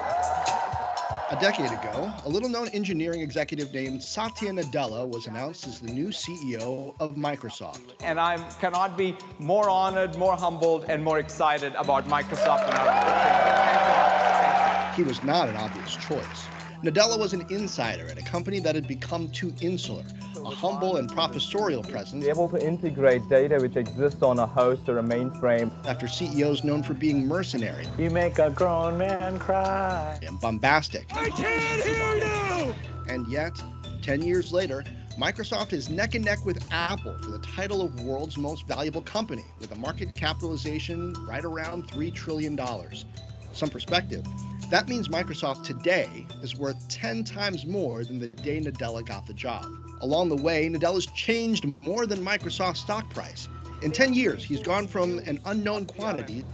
A decade ago, a little-known engineering executive named Satya Nadella was announced as the new CEO of Microsoft. And I cannot be more honored, more humbled, and more excited about Microsoft and our opportunity. He was not an obvious choice. Nadella was an insider at a company that had become too insular, a humble and professorial presence. Able to integrate data which exists on a host or a mainframe. After CEOs known for being mercenary. You make a grown man cry. And bombastic. I can't hear you! And yet, 10 years later, Microsoft is neck and neck with Apple for the title of world's most valuable company, with a market capitalization right around $3 trillion. Some perspective. That means Microsoft today is worth 10 times more than the day Nadella got the job. Along the way, Nadella's changed more than Microsoft's stock price. In 10 years, he's gone from an unknown quantity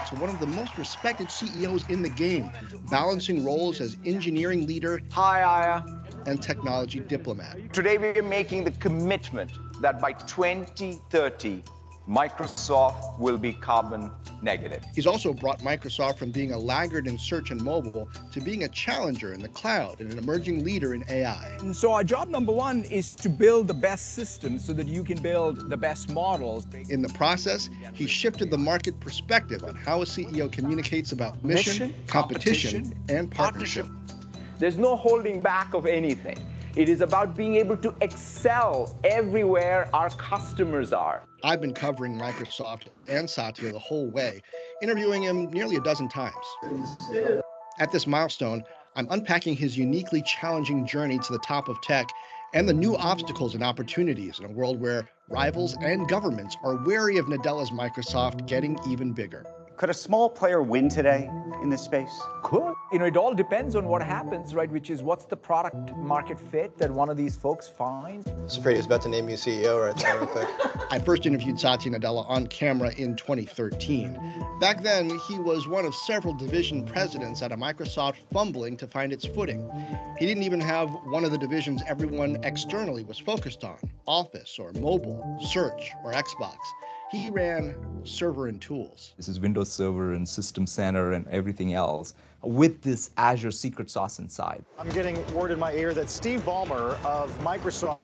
to one of the most respected CEOs in the game, balancing roles as engineering leader Hi, Aya. and technology diplomat. Today we are making the commitment that by 2030, Microsoft will be carbon negative. He's also brought Microsoft from being a laggard in search and mobile to being a challenger in the cloud and an emerging leader in AI. And so our job number one is to build the best systems so that you can build the best models. In the process, he shifted the market perspective on how a CEO communicates about mission, competition, and partnership. There's no holding back of anything. It is about being able to excel everywhere our customers are. I've been covering Microsoft and Satya the whole way, interviewing him nearly a dozen times. At this milestone, I'm unpacking his uniquely challenging journey to the top of tech and the new obstacles and opportunities in a world where rivals and governments are wary of Nadella's Microsoft getting even bigger. Could a small player win today in this space? Cool. You know, it all depends on what happens, right? Which is what's the product market fit that one of these folks finds. Afraid he was about to name you CEO right there, real quick. I first interviewed Satya Nadella on camera in 2013. Back then, he was one of several division presidents at a Microsoft fumbling to find its footing. He didn't even have one of the divisions everyone externally was focused on, Office or mobile, search or Xbox. He ran server and tools. This is Windows Server and System Center and everything else with this Azure secret sauce inside. I'm getting word in my ear that Steve Ballmer of Microsoft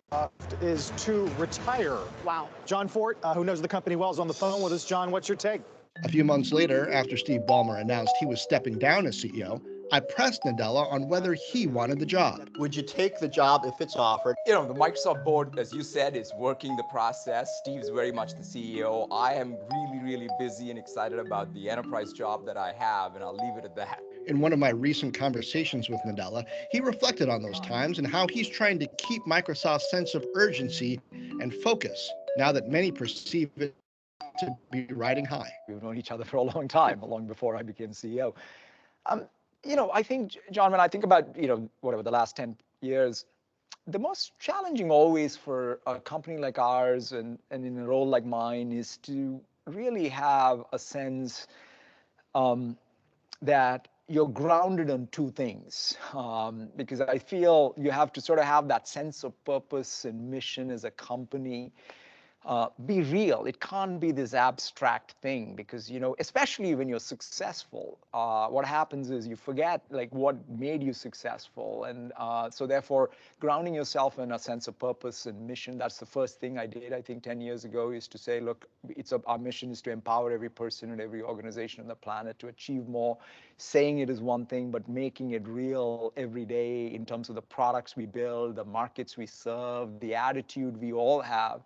is to retire. Wow. John Fort, who knows the company well, is on the phone with us. John, what's your take? A few months later, after Steve Ballmer announced he was stepping down as CEO, I pressed Nadella on whether he wanted the job. Would you take the job if it's offered? You know, the Microsoft board, as you said, is working the process. Steve's very much the CEO. I am really, really busy and excited about the enterprise job that I have, and I'll leave it at that. In one of my recent conversations with Nadella, he reflected on those times and how he's trying to keep Microsoft's sense of urgency and focus now that many perceive it to be riding high. We've known each other for a long time, long before I became CEO. You know, I think, John, when I think about, you know, whatever, the last 10 years, the most challenging always for a company like ours and in a role like mine is to really have a sense that you're grounded on two things, because I feel you have to sort of have that sense of purpose and mission as a company. Be real. It can't be this abstract thing because, you know, especially when you're successful, what happens is you forget like what made you successful. And so therefore, grounding yourself in a sense of purpose and mission, that's the first thing I did, I think 10 years ago, is to say, look, our mission is to empower every person and every organization on the planet to achieve more. Saying it is one thing, but making it real every day in terms of the products we build, the markets we serve, the attitude we all have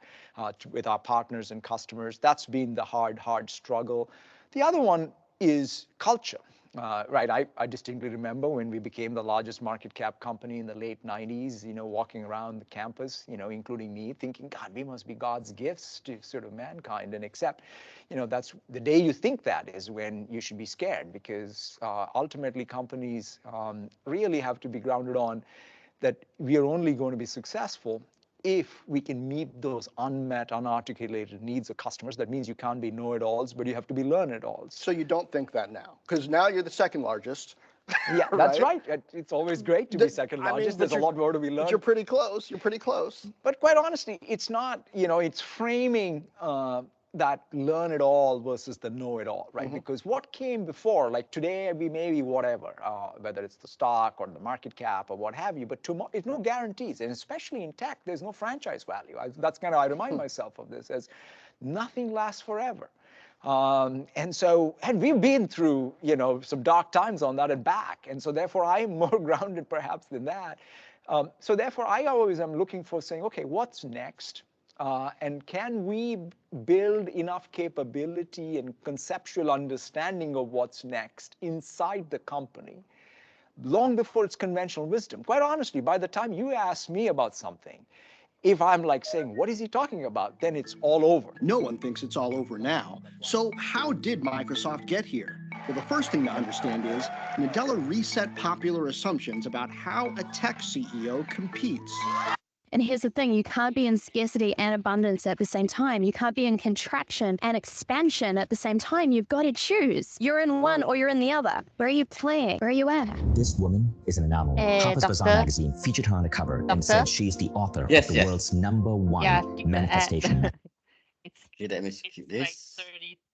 with our partners and customers. That's been the hard struggle. The other one is culture. Right, I distinctly remember when we became the largest market cap company in the late 90s, you know, walking around the campus, you know, including me, thinking, God, we must be God's gifts to sort of mankind. And except, you know, that's the day you think that is when you should be scared, because ultimately companies really have to be grounded on that we are only going to be successful if we can meet those unmet, unarticulated needs of customers. That means you can't be know-it-alls, but you have to be learn-it-alls. So you don't think that now? Because now you're the second largest. Yeah, that's right. It's always great to be second largest. There's a lot more to be learned. But you're pretty close. You're pretty close. But quite honestly, it's not, you know, it's framing that learn it all versus the know it all, right? Mm-hmm. Because what came before, like today we may be whatever, whether it's the stock or the market cap or what have you, but tomorrow, it's no guarantees. And especially in tech, there's no franchise value. That's kind of, I remind myself of this as nothing lasts forever. And so, and we've been through, you know, some dark times on that and back. And so therefore I am more grounded perhaps than that. So therefore I always am looking for saying, okay, what's next? And can we build enough capability and conceptual understanding of what's next inside the company long before it's conventional wisdom? Quite honestly, by the time you ask me about something, if I'm like saying, what is he talking about? Then it's all over. No one thinks it's all over now. So how did Microsoft get here? Well, the first thing to understand is Nadella reset popular assumptions about how a tech CEO competes. And here's the thing, you can't be in scarcity and abundance at the same time. You can't be in contraction and expansion at the same time. You've got to choose. You're in one or you're in the other. Where are you playing? Where are you at? This woman is an anomaly. Harper's Bazaar magazine featured her on the cover and said she's the author of the world's #1 manifestation. It's Okay, let me skip this.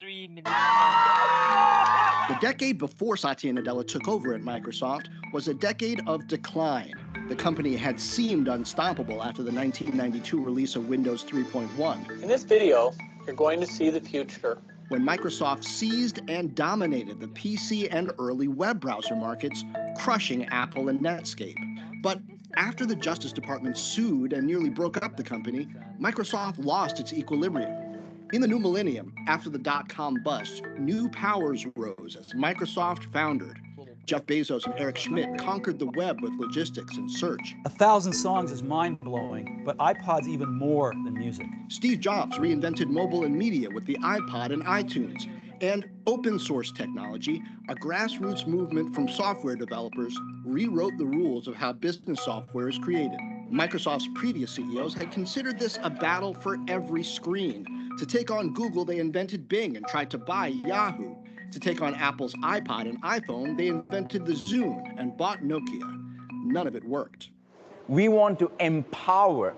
33 million. The decade before Satya Nadella took over at Microsoft was a decade of decline. The company had seemed unstoppable after the 1992 release of Windows 3.1. In this video, you're going to see the future. When Microsoft seized and dominated the PC and early web browser markets, crushing Apple and Netscape. But after the Justice Department sued and nearly broke up the company, Microsoft lost its equilibrium. In the new millennium, after the dot-com bust, new powers rose as Microsoft foundered. Jeff Bezos and Eric Schmidt conquered the web with logistics and search. 1,000 songs is mind-blowing, but iPod's even more than music. Steve Jobs reinvented mobile and media with the iPod and iTunes. And open source technology, a grassroots movement from software developers, rewrote the rules of how business software is created. Microsoft's previous CEOs had considered this a battle for every screen. To take on Google, they invented Bing and tried to buy Yahoo. To take on Apple's iPod and iPhone, they invented the Zune and bought Nokia. None of it worked. We want to empower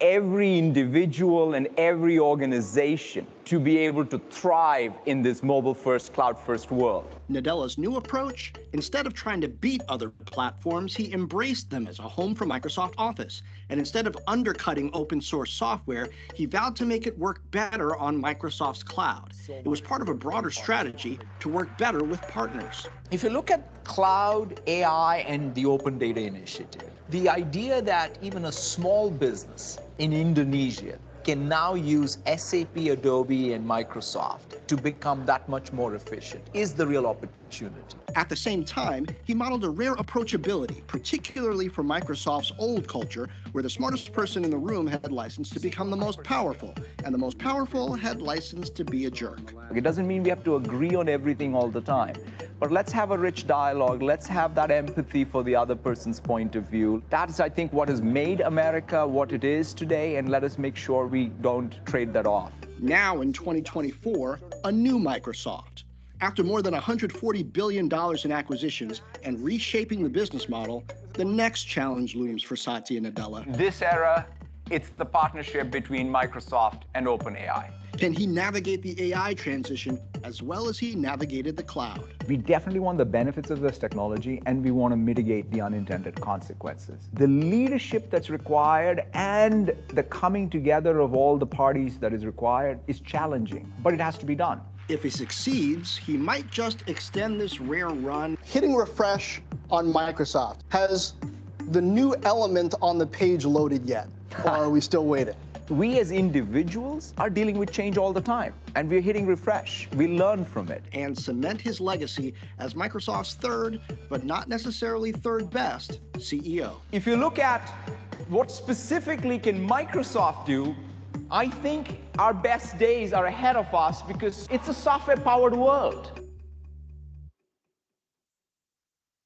every individual and every organization to be able to thrive in this mobile-first, cloud-first world. Nadella's new approach, instead of trying to beat other platforms, he embraced them as a home for Microsoft Office. And instead of undercutting open source software, he vowed to make it work better on Microsoft's cloud. It was part of a broader strategy to work better with partners. If you look at cloud, AI, and the Open Data Initiative, the idea that even a small business in Indonesia can now use SAP, Adobe, and Microsoft to become that much more efficient is the real opportunity. At the same time, he modeled a rare approachability, particularly for Microsoft's old culture, where the smartest person in the room had license to become the most powerful, and the most powerful had license to be a jerk. It doesn't mean we have to agree on everything all the time, but let's have a rich dialogue. Let's have that empathy for the other person's point of view. That's, I think, what has made America what it is today, and let us make sure we don't trade that off. Now in 2024, a new Microsoft. After more than $140 billion in acquisitions and reshaping the business model, the next challenge looms for Satya Nadella. This era, it's the partnership between Microsoft and OpenAI. Can he navigate the AI transition as well as he navigated the cloud? We definitely want the benefits of this technology, and we want to mitigate the unintended consequences. The leadership that's required and the coming together of all the parties that is required is challenging, but it has to be done. If he succeeds, he might just extend this rare run. Hitting refresh on Microsoft. Has the new element on the page loaded yet? Or are we still waiting? We as individuals are dealing with change all the time, and we're hitting refresh. We learn from it. And cement his legacy as Microsoft's third, but not necessarily third best, CEO. If you look at what specifically can Microsoft do, I think our best days are ahead of us because it's a software-powered world.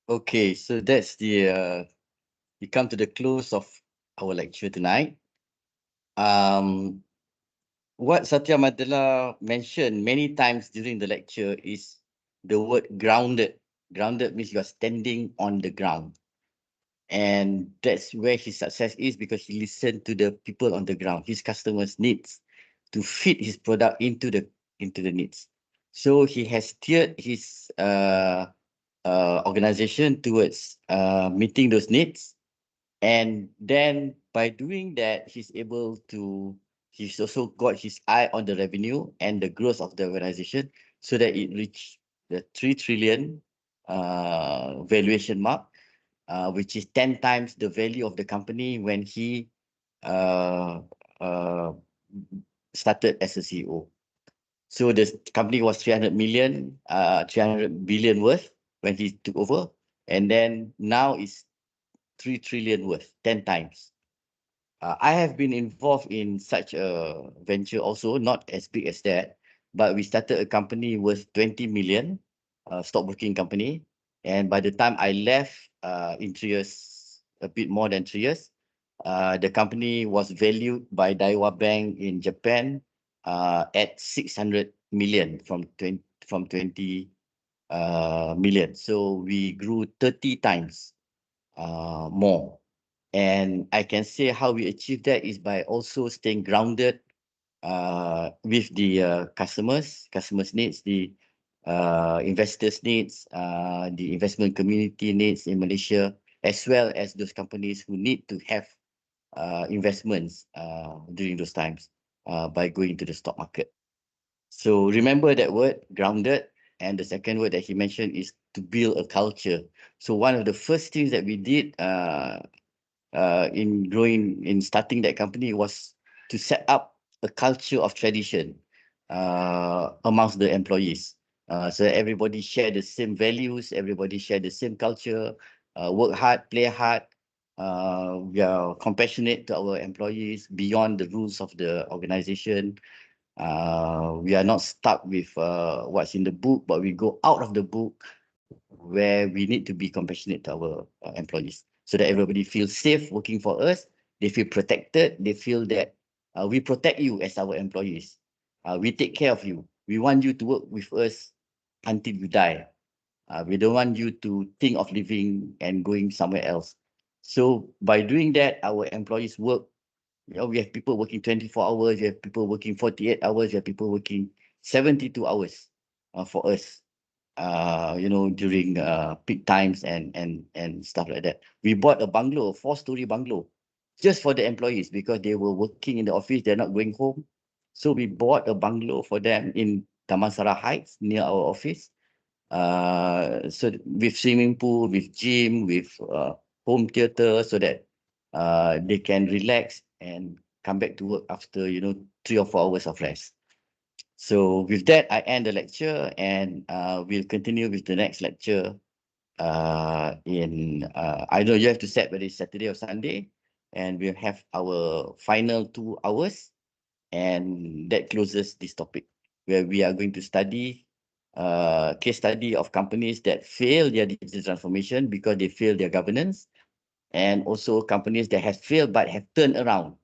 Okay, so that's the we come to the close of our lecture tonight. What Satya Nadella mentioned many times during the lecture is the word grounded. Grounded means you are standing on the ground. And that's where his success is, because he listened to the people on the ground, his customers' needs, to fit his product into the needs. So he has steered his organization towards meeting those needs. And then by doing that, he's also got his eye on the revenue and the growth of the organization so that it reached the 3 trillion valuation mark, which is 10 times the value of the company when he started as a CEO. So the company was 300 billion worth when he took over, and then now it's 3 trillion worth, 10 times. I have been involved in such a venture also, not as big as that, but we started a company worth 20 million, stockbroking company. And by the time I left in 3 years, a bit more than 3 years, the company was valued by Daiwa Bank in Japan at 600 million from 20 million. So we grew 30 times more. And I can say how we achieved that is by also staying grounded with the customers needs, the investors needs, the investment community needs in Malaysia, as well as those companies who need to have investments during those times by going to the stock market. So remember that word, grounded. And the second word that he mentioned is to build a culture. So one of the first things that we did in starting that company was to set up a culture of tradition amongst the employees. So that everybody share the same values, everybody share the same culture, work hard, play hard. We are compassionate to our employees beyond the rules of the organization. We are not stuck with what's in the book, but we go out of the book where we need to be compassionate to our employees so that everybody feels safe working for us. They feel protected. They feel that we protect you as our employees. We take care of you. We want you to work with us until you die. We don't want you to think of leaving and going somewhere else. So by doing that, our employees work. We have people working 24 hours, we have people working 48 hours, we have people working 72 hours for us, during peak times and stuff like that. We bought a bungalow, a 4-story bungalow, just for the employees because they were working in the office, they're not going home. So we bought a bungalow for them in Damansara Heights, near our office. So with swimming pool, with gym, with home theater, so that they can relax and come back to work after 3 or 4 hours of rest. So with that, I end the lecture, and we'll continue with the next lecture. I know you have to set whether it's Saturday or Sunday, and we'll have our final 2 hours, and that closes this topic, where we are going to study case study of companies that fail their digital transformation because they fail their governance, and also companies that have failed but have turned around,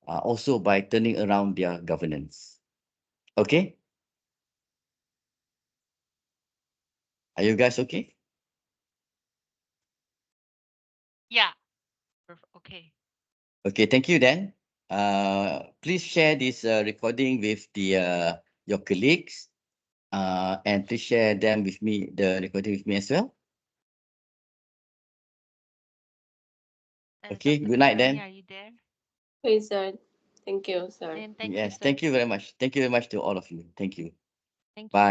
also by turning around their governance. Okay? Are you guys okay? Yeah. Okay. Okay, thank you then. Please share this recording with your colleagues, and please share them with me, the recording with me as well. Okay, good night then. Are you there? Okay, sir. Thank you, sir. And thank you, Yes, sir. thank you very much. Thank you very much to all of you. Thank you. Thank Bye. you.